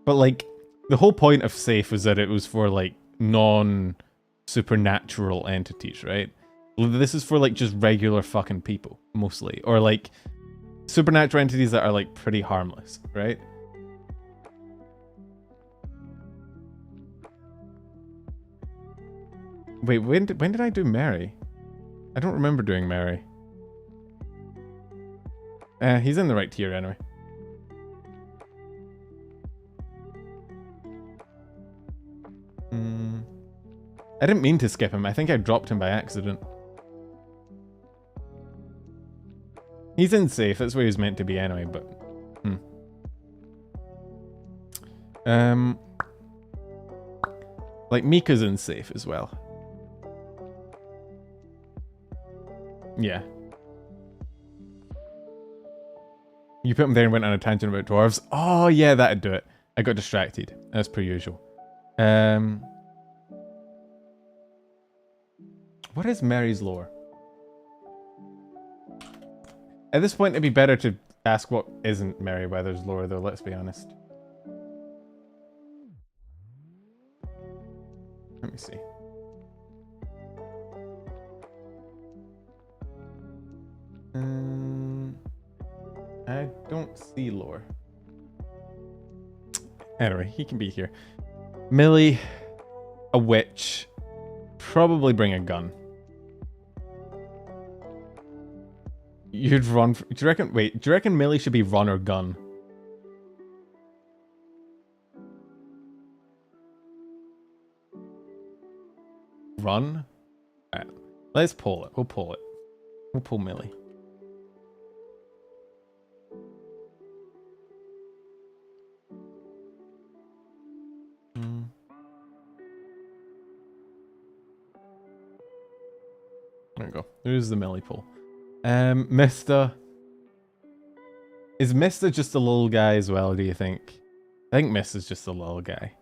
But like, the whole point of Safe was that it was for like, non-supernatural entities, right? This is for like, just regular fucking people, mostly. Or like, supernatural entities that are like, pretty harmless, right? Wait, when did I do Mary? I don't remember doing Mary. He's in the right tier anyway. I didn't mean to skip him. I think I dropped him by accident. He's in Safe. That's where he's meant to be anyway, but... Like, Mika's in Safe as well. Yeah. You put him there and went on a tangent about dwarves. Oh, yeah, that'd do it. I got distracted, as per usual. What is Mary's lore? At this point, it'd be better to ask what isn't Merryweather's lore, though, let's be honest. Let me see. I don't see lore. Anyway, he can be here. Millie, a witch, probably bring a gun. You'd run. Do you reckon? Wait, do you reckon Millie should be run or gun? Run? Alright, let's pull it. We'll pull it. We'll pull Millie. There we go. There's the millipole. Mr. Is Mr. just a little guy as well, do you think? I think Mr.'s just a little guy.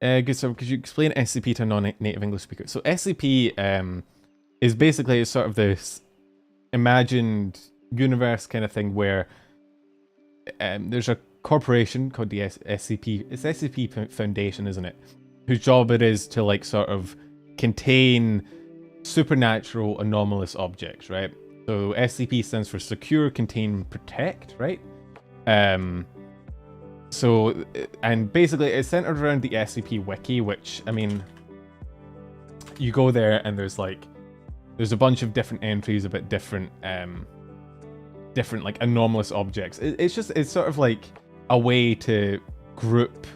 Good, so could you explain SCP to a non-native English speaker? So SCP is basically sort of this imagined universe kind of thing where there's a corporation called the SCP. It's SCP Foundation, isn't it? Whose job it is to like sort of contain supernatural anomalous objects, right? So SCP stands for Secure, Contain, Protect, right? So, and basically it's centered around the SCP wiki, which, I mean, you go there and there's a bunch of different entries about different like anomalous objects. It's sort of like a way to group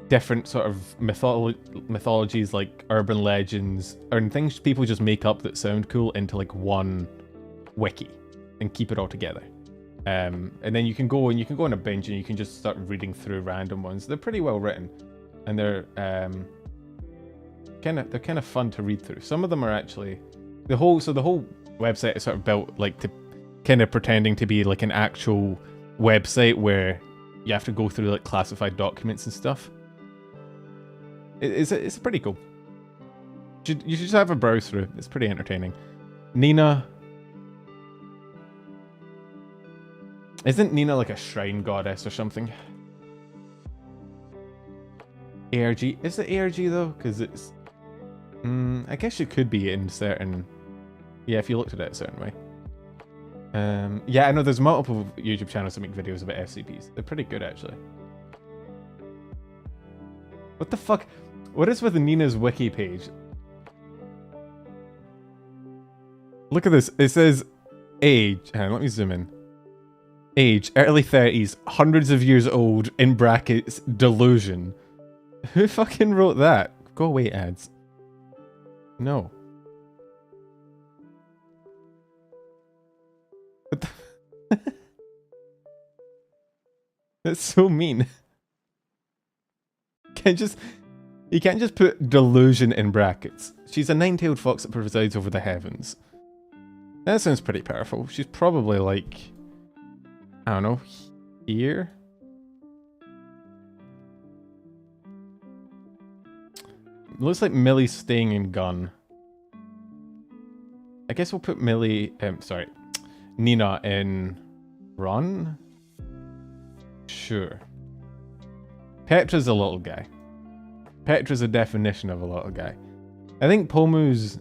different sort of mythologies, like urban legends, or things people just make up that sound cool into like one wiki and keep it all together. And then you can go on a binge and you can just start reading through random ones. They're pretty well written, and they're kind of fun to read through. Some of them are actually the whole website is sort of built like to kind of pretending to be like an actual website where you have to go through like classified documents and stuff. It's pretty cool. You should just have a browse through. It's pretty entertaining. Nina. Isn't Nina like a shrine goddess or something? ARG. Is it ARG though? Because it's... I guess it could be in certain... Yeah, if you looked at it a certain way. Yeah, I know there's multiple YouTube channels that make videos about SCPs. They're pretty good, actually. What the fuck? What is with Nina's wiki page? Look at this. It says age. Hang on, let me zoom in. Age, early 30s, hundreds of years old, in brackets, delusion. Who fucking wrote that? Go away, ads. No. What the... That's so mean. You can't just put delusion in brackets. She's a nine-tailed fox that presides over the heavens. That sounds pretty powerful. She's probably like... I don't know, here? Looks like Millie's staying in Gun. I guess we'll put Nina in Run? Sure. Petra's a little guy. Petra's a definition of a little guy. I think Pomu's...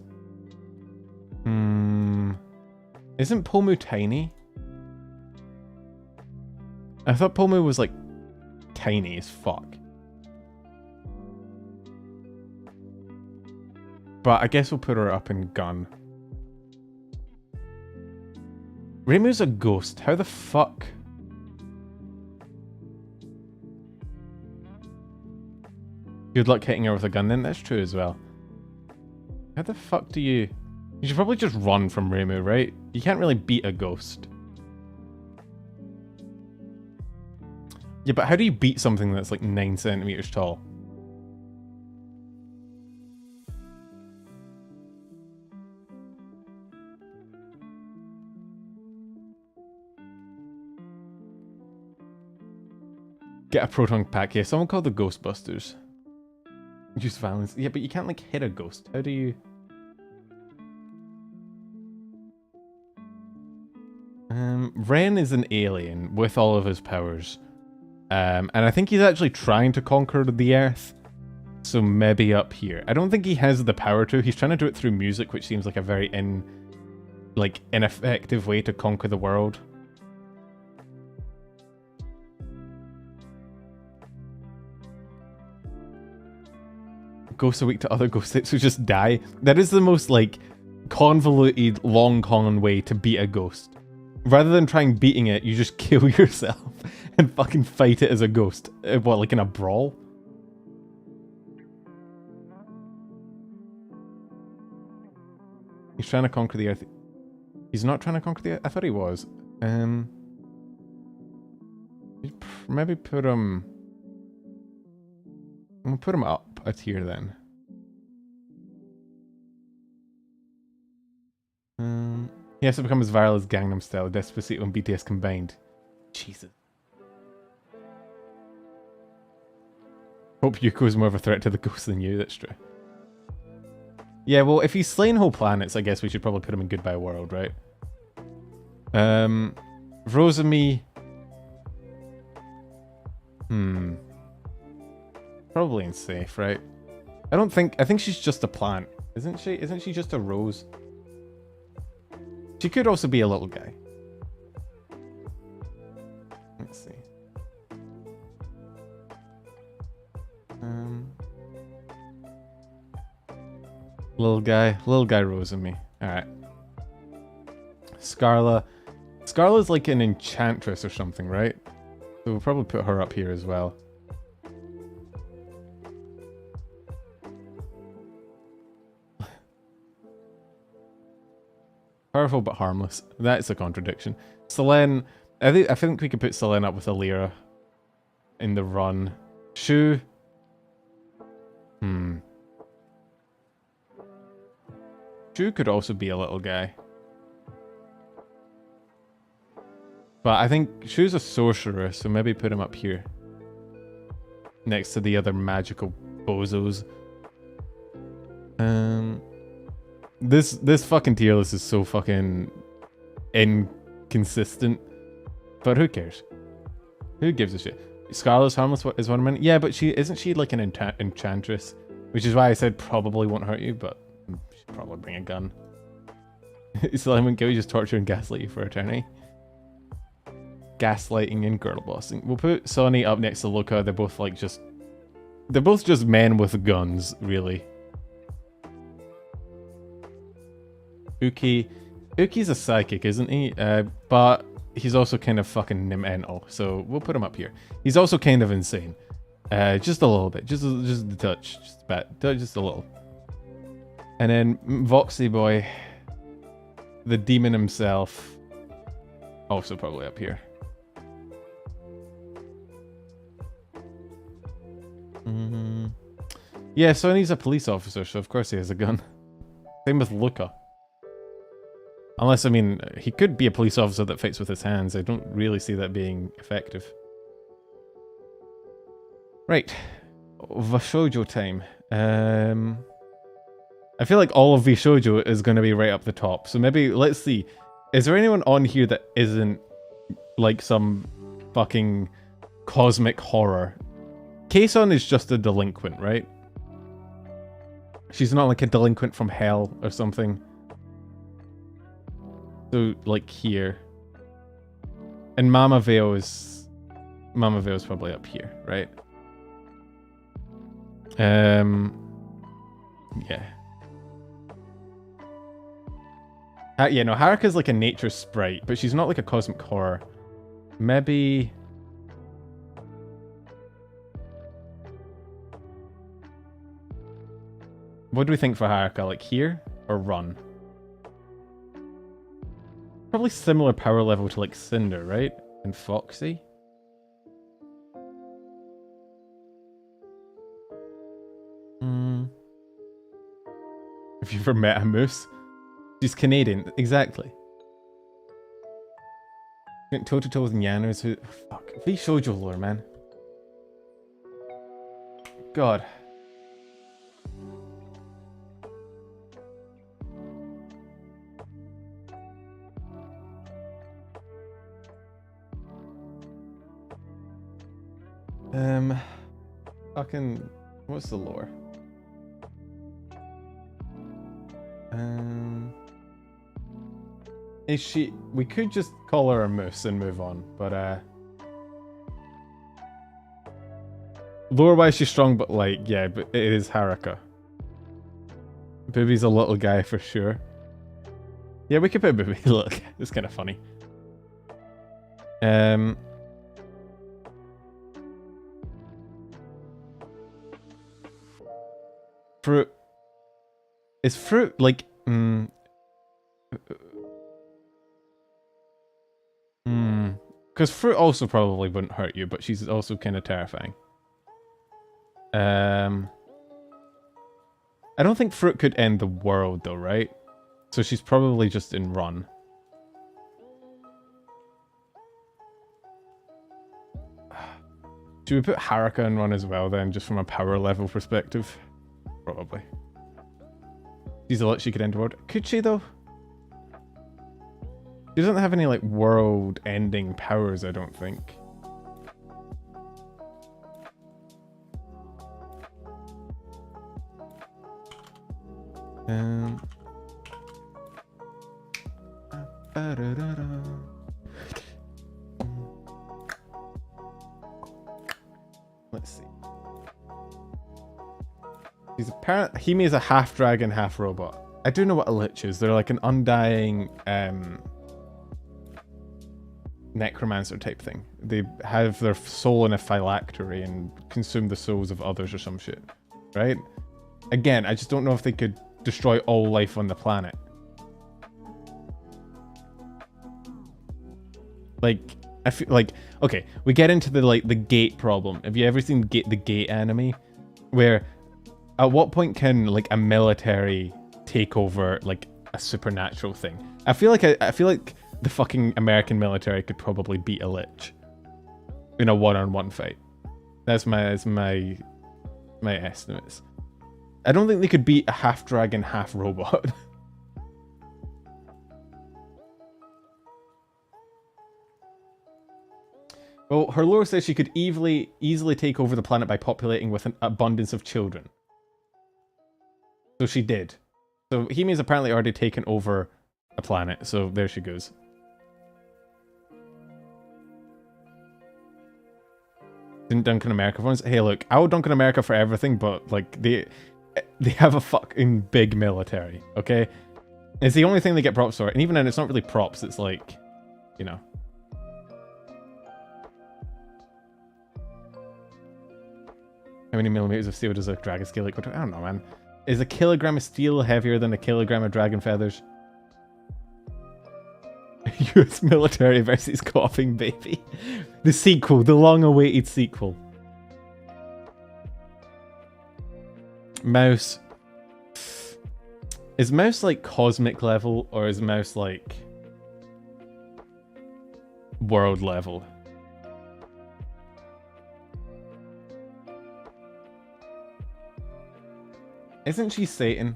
Isn't Pomu tiny? I thought Pomu was like tiny as fuck. But I guess we'll put her up in Gun. Reimu's a ghost. How the fuck? Good luck hitting her with a gun then. That's true as well. How the fuck do you... You should probably just run from Reimu, right? You can't really beat a ghost. Yeah, but how do you beat something that's like 9 centimeters tall? Get a proton pack. Yeah, someone called the Ghostbusters. Use violence. Yeah, but you can't like hit a ghost. How do you... Ren is an alien with all of his powers. And I think he's actually trying to conquer the Earth. So maybe up here. I don't think he has the power to. He's trying to do it through music, which seems like a very ineffective way to conquer the world. Ghosts are weak to other ghosts who just die. That is the most like convoluted, long con way to beat a ghost. Rather than trying beating it, you just kill yourself and fucking fight it as a ghost. What, like in a brawl? He's trying to conquer the Earth. He's not trying to conquer the Earth? I thought he was. Maybe put him... We'll We'll put him up a tier then. He has to become as viral as Gangnam Style, Despacito and BTS combined. Jesus. Hope Yuko is more of a threat to the ghost than you, that's true. Yeah, well, if he's slaying whole planets, I guess we should probably put him in Goodbye World, right? Rosemi. Probably unsafe, right? I think she's just a plant. Isn't she? Isn't she just a rose? She could also be a little guy. Let's see. Little guy Rosemi. Alright. Scarla's like an enchantress or something, right? So we'll probably put her up here as well. Powerful but harmless. That's a contradiction. Selene, I think we could put Selene up with Alira in the run. Shu. Shu could also be a little guy. But I think Shu's a sorcerer, so maybe put him up here. Next to the other magical bozos. This fucking tier list is so fucking inconsistent. But who cares? Who gives a shit? Scarlet's harmless is one minute. Yeah, but isn't she like an enchantress? Which is why I said probably won't hurt you, but she should probably bring a gun. Slime and Gil just torture and gaslight you for eternity. Gaslighting and girl bossing. We'll put Sonny up next to Luca. They're both like they're both just men with guns, really. Uki's a psychic, isn't he? But he's also kind of fucking mental, so we'll put him up here. He's also kind of insane. Just a little bit. Just a touch. Just a bit. Just a little. And then Voxy Boy, the demon himself, also probably up here. Yeah, Sonny's a police officer, so of course he has a gun. Same with Luca. Unless, I mean, he could be a police officer that fights with his hands. I don't really see that being effective. Right. Vshojo time. I feel like all of vshojo is going to be right up the top. So maybe, let's see. Is there anyone on here that isn't like some fucking cosmic horror? Kason is just a delinquent, right? She's not like a delinquent from hell or something. So, like here. And Mama Veil is probably up here, right? Yeah. Yeah, no, Haruka's like a nature sprite, but she's not like a cosmic horror. Maybe... What do we think for Haruka? Like here or run? Probably similar power level to like Cinder, right? And Foxy. Have you ever met a moose? She's Canadian, exactly. Went toe to toe with Nyanos who... Fuck. vshojo lore, man. God. Fucking... What's the lore? Is she... We could just call her a moose and move on, but lore-wise she's strong, but like, yeah, but it is Haruka. Booby's a little guy for sure. Yeah, we could put Booby. Look, it's kind of funny. Froot. Is Froot like... Because Froot also probably wouldn't hurt you, but she's also kind of terrifying. I don't think Froot could end the world though, right? So she's probably just in run. Should we put Haruka in run as well then, just from a power level perspective? Probably. She's a lot she could end the world. Could she though? She doesn't have any like world ending powers, I don't think. Let's see. He's apparently Hime is a half dragon, half robot. I do know what a lich is. They're like an undying necromancer type thing. They have their soul in a phylactery and consume the souls of others or some shit, right? Again, I just don't know if they could destroy all life on the planet. Like, I feel like, okay, we get into the like the gate problem. Have you ever seen the gate anime, where at what point can like a military take over like a supernatural thing? I feel like the fucking American military could probably beat a lich in a one-on-one fight. That's my estimates. I don't think they could beat a half dragon, half robot. Well, her lore says she could easily take over the planet by populating with an abundance of children. So she did. So Hime's apparently already taken over a planet, so there she goes. Didn't Duncan America for once? Hey look, I would Duncan America for everything, but like they have a fucking big military, okay? It's the only thing they get props for, and even then it's not really props, it's like, you know. How many millimeters of steel does a dragon scale equal to? I don't know, man. Is a kilogram of steel heavier than a kilogram of dragon feathers? US military versus coughing baby. The sequel, the long-awaited sequel. Mouse. Is Mouse like cosmic level, or is Mouse like world level? Isn't she Satan?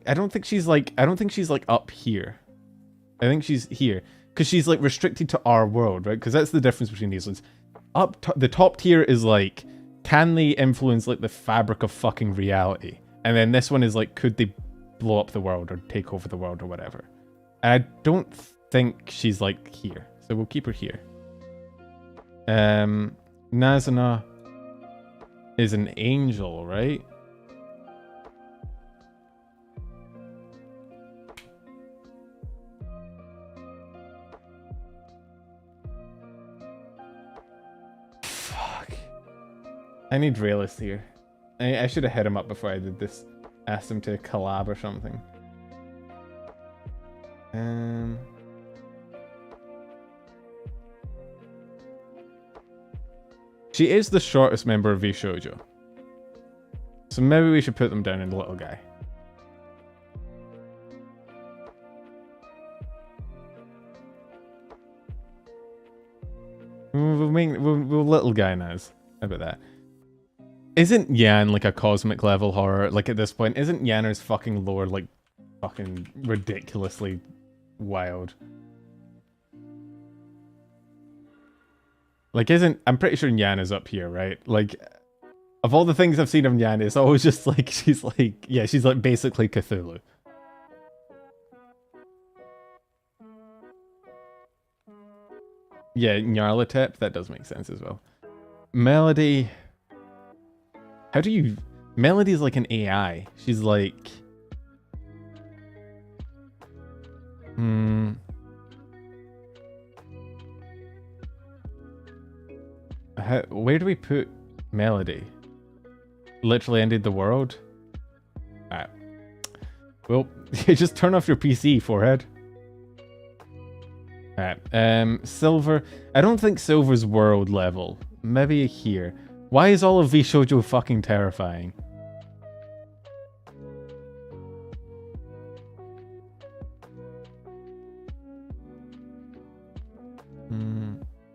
I don't think she's like up here. I think she's here. Because she's like restricted to our world, right? Because that's the difference between these ones. The top tier is like, can they influence like the fabric of fucking reality? And then this one is like, could they blow up the world or take over the world or whatever? I don't think she's like here. So we'll keep her here. Nazuna is an angel, right? Fuck. I need Raylist here. I should have hit him up before I did this. Asked him to collab or something. She is the shortest member of vshojo. So maybe we should put them down in the little guy. We'll little guy now. How about that? Isn't Yan like a cosmic level horror? Like at this point, isn't Yanner's fucking lore like fucking ridiculously wild? Like, I'm pretty sure Yan is up here, right? Like, of all the things I've seen of Yan, it's always just like, she's like basically Cthulhu. Yeah, Nyarlathotep, that does make sense as well. Melody. How do you... Melody is like an AI. She's like... Where do we put Melody? Literally ended the world? Alright. Well, just turn off your PC, forehead. Alright, Silver. I don't think Silver's world level. Maybe here. Why is all of vshojo fucking terrifying?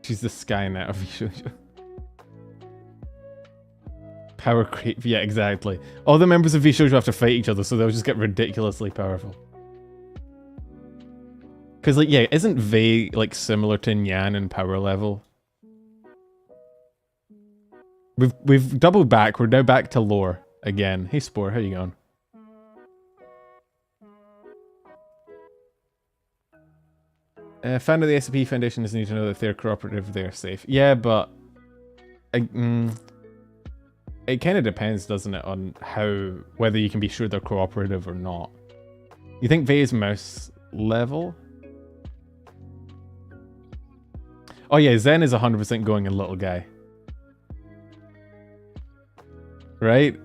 She's the Skynet of vshojo. Power creep. Yeah, exactly. All the members of vshojo have to fight each other, so they'll just get ridiculously powerful. Because, like, yeah, isn't Vei, like, similar to Nyan in power level? We've doubled back. We're now back to lore again. Hey, Spore, how you going? Fan of the SCP Foundation doesn't need to know that if they're cooperative, they're safe. Yeah, but... it kind of depends, doesn't it, on whether you can be sure they're cooperative or not. You think Vei is mouse level? Oh yeah, Zen is 100% going in little guy. Right?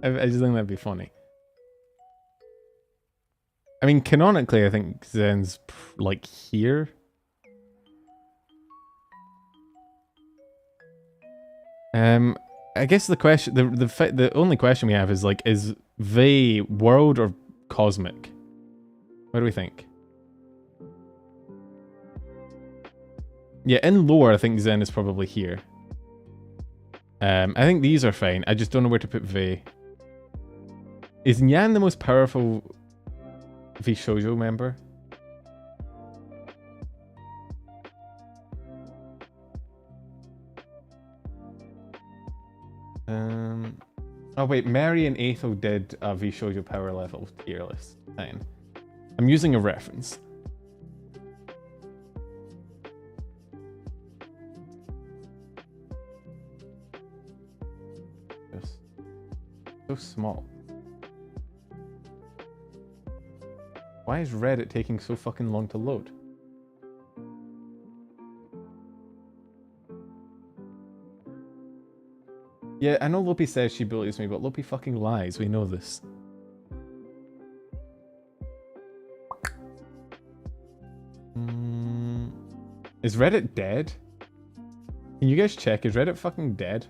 I just think that'd be funny. I mean, canonically, I think Zen's like here. I guess the question, the only question we have is like, is Vei world or cosmic? What do we think? Yeah, in lore, I think Zen is probably here. I think these are fine. I just don't know where to put Vei. Is Nyan the most powerful vshojo member? Oh wait, Mary and Aethel did a vshojo power level tier list. Fine. I'm using a reference. Just so small. Why is Reddit taking so fucking long to load? Yeah, I know Lopi says she bullies me, but Lopi fucking lies. We know this. Is Reddit dead? Can you guys check? Is Reddit fucking dead?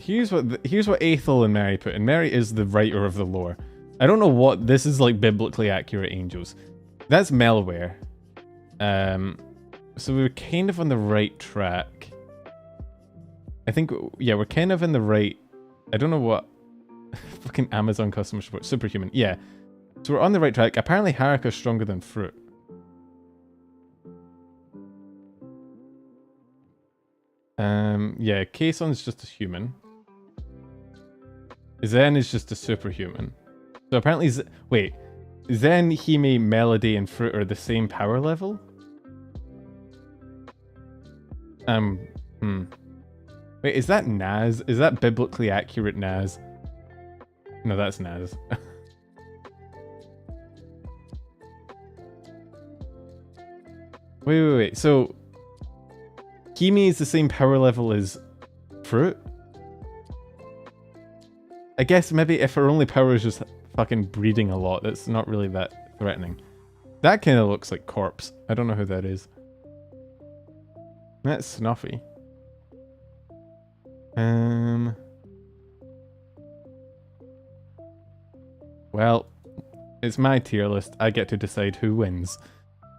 Here's what Aethel and Mary put in. Mary is the writer of the lore. I don't know what this is, like biblically accurate angels. That's malware. So we're kind of on the right track. I think, yeah, we're kind of in the right. I don't know what fucking Amazon customer support. Superhuman. Yeah. So we're on the right track. Apparently Haruka's stronger than Froot. Yeah, Kaison's just a human. Zen is just a superhuman. So apparently, wait, Zen, Hime, Melody, and Froot are the same power level? Wait, is that Naz? Is that biblically accurate Naz? No, that's Naz. Wait. So, Hime is the same power level as Froot? I guess maybe if her only power is just fucking breeding a lot, that's not really that threatening. That kind of looks like Corpse. I don't know who that is. That's Snuffy. Well, it's my tier list. I get to decide who wins.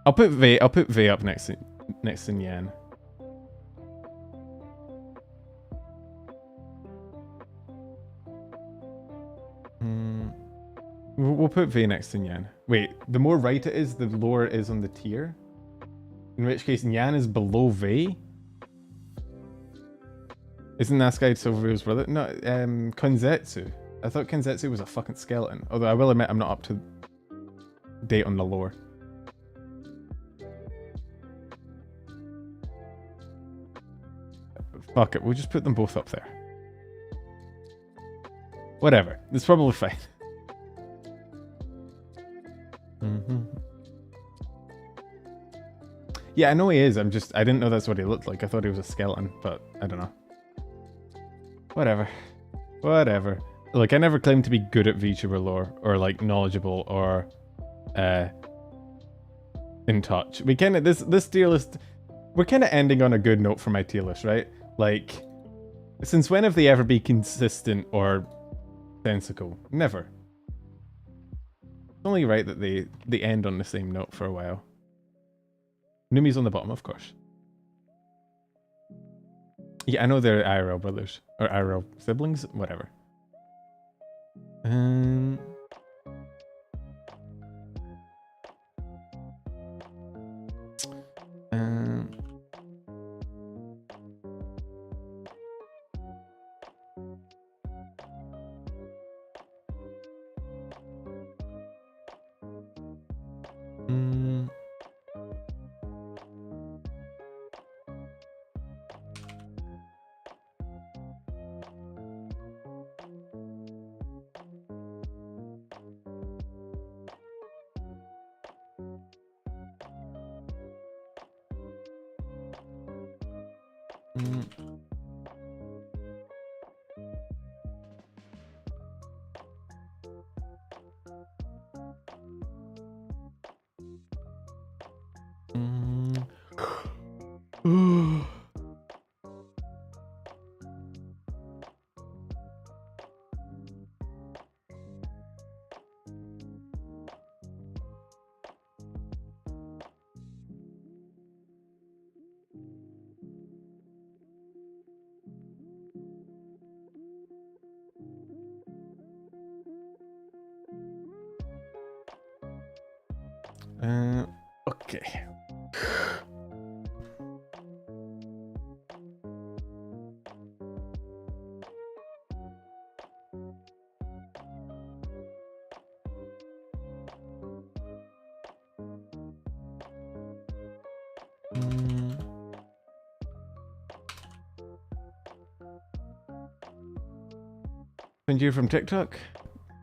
I'll put Vei up next to Nyan. We'll put Vei next to Nyan. Wait, the more right it is, the lower it is on the tier? In which case, Nyan is below Vei? Isn't Naskai Silver's brother? No, Konzetsu. I thought Konzetsu was a fucking skeleton. Although I will admit I'm not up to date on the lore. Fuck it, we'll just put them both up there. Whatever, it's probably fine. Yeah, I know he is. I didn't know that's what he looked like. I thought he was a skeleton, but I don't know. Whatever. Whatever. Like, I never claimed to be good at VTuber lore, or like knowledgeable, or in touch. We kind of, this tier list, we're kind of ending on a good note for my tier list, right? Like, since when have they ever been consistent or sensical? Never. It's only right that they end on the same note for a while. Numi's on the bottom, of course. Yeah, I know they're IRL brothers. Or IRL siblings? Whatever. Okay. Find you from TikTok?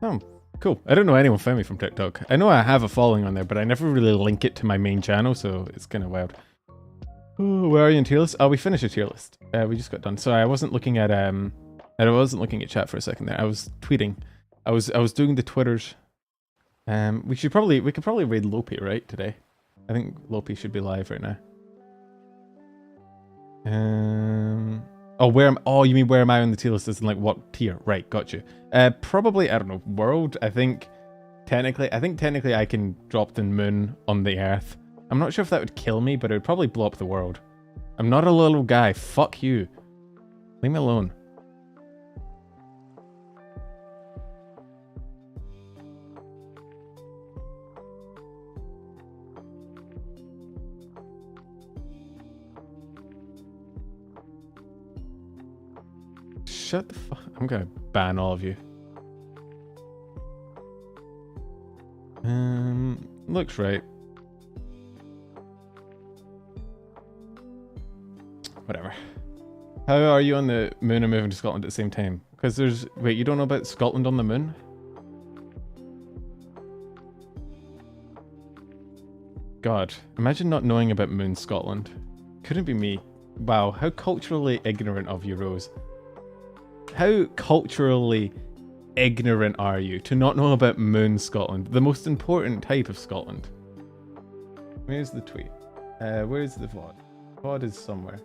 Oh, cool. I don't know anyone found me from TikTok. I know I have a following on there, but I never really link it to my main channel, so it's kind of wild. Oh, where are you in tier list? Oh, we finished a tier list. We just got done. Sorry, I wasn't looking at chat for a second there. I was tweeting. I was doing the Twitters. We could probably raid Lopi, right, today? I think Lopi should be live right now. Oh, you mean where am I on the tier list? As in like what tier? Right, got you. Probably, I don't know, world. I think technically I can drop the moon on the earth. I'm not sure if that would kill me, but it would probably blow up the world. I'm not a little guy. Fuck you. Leave me alone. Shut the fuck. I'm gonna ban all of you. Looks right. Whatever. How are you on the moon and moving to Scotland at the same time? Because there's... Wait, you don't know about Scotland on the moon? God, imagine not knowing about Moon Scotland. Couldn't be me. Wow, how culturally ignorant of you, Rose. How culturally ignorant are you to not know about Moon Scotland, the most important type of Scotland? Where's the tweet? Where's the VOD? VOD is somewhere.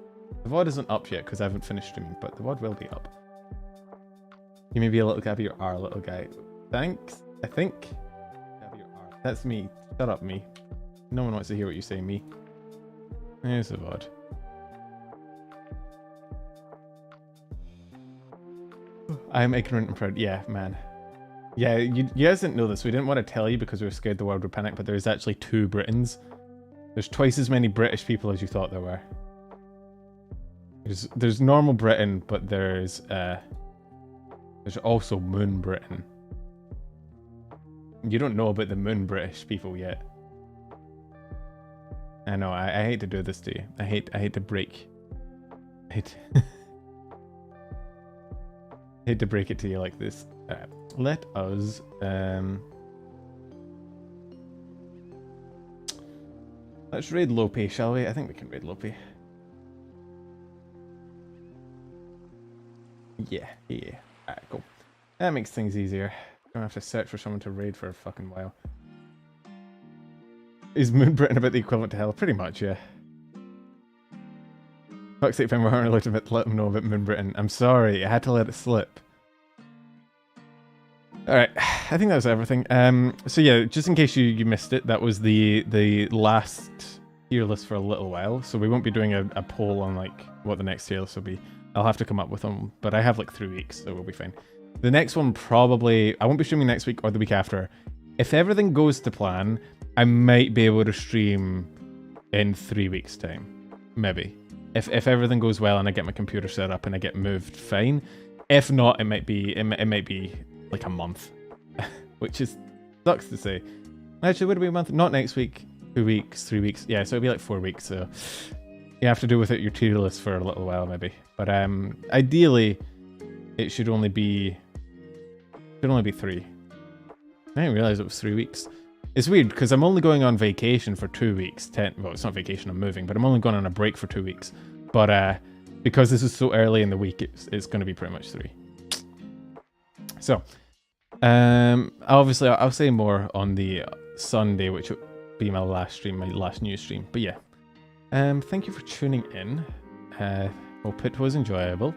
The VOD isn't up yet because I haven't finished streaming, but the VOD will be up. You may be a little Gabby, you are a little guy. Thanks, I think. Gabby, you are. That's me. Shut up, me. No one wants to hear what you say, me. There's the VOD. I'm ignorant and proud. Yeah, man. Yeah, you guys didn't know this. We didn't want to tell you because we were scared the world would panic, but there's actually 2 Britons. There's twice as many British people as you thought there were. There's normal Britain, but there's also Moon Britain. You don't know about the Moon British people yet. I know, I hate to do this to you. I hate to break. Hate to break it to you like this. Let us let's raid Lopi, shall we? I think we can raid Lopi. Yeah. Alright, cool. That makes things easier. Don't have to search for someone to raid for a fucking while. Is Moon Britain about the equivalent to hell? Pretty much, yeah. Fuck's sake, Finn, we aren't allowed to let them know about Moon Britain. I'm sorry, I had to let it slip. Alright, I think that was everything. So yeah, just in case you missed it, that was the last tier list for a little while. So we won't be doing a poll on like what the next tier list will be. I'll have to come up with them, but I have like 3 weeks, so we'll be fine. The next one probably, I won't be streaming next week or the week after. If everything goes to plan, I might be able to stream in 3 weeks' time. Maybe. If everything goes well and I get my computer set up and I get moved, fine. If not, it might be like a month. Which is sucks to say. Actually, would it be a month? Not next week. 2 weeks, 3 weeks. Yeah, so it'll be like 4 weeks, so you have to do without your tier list for a little while maybe. But ideally it should only be 3. I didn't realize it was 3 weeks. It's weird because I'm only going on vacation for 2 weeks. Well, it's not vacation, I'm moving, but I'm only going on a break for 2 weeks. But because this is so early in the week, it's going to be pretty much 3. So, obviously I'll say more on the Sunday, which will be my last stream, my last news stream. But yeah, thank you for tuning in. Hope it was enjoyable.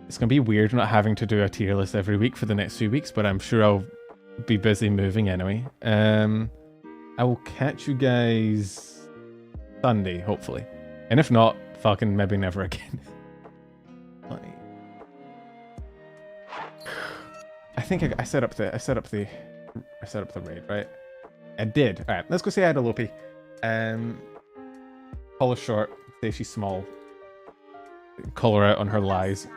It's going to be weird not having to do a tier list every week for the next few weeks, but I'm sure I'll be busy moving anyway. I will catch you guys Sunday, hopefully. And if not, fucking maybe never again. I think I set up the raid, right? I did. Alright, let's go say hi to Lopi. Call her short, say she's small. Call her out on her lies.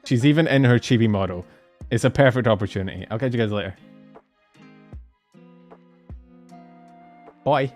She's even in her chibi model. It's a perfect opportunity. I'll catch you guys later. Bye.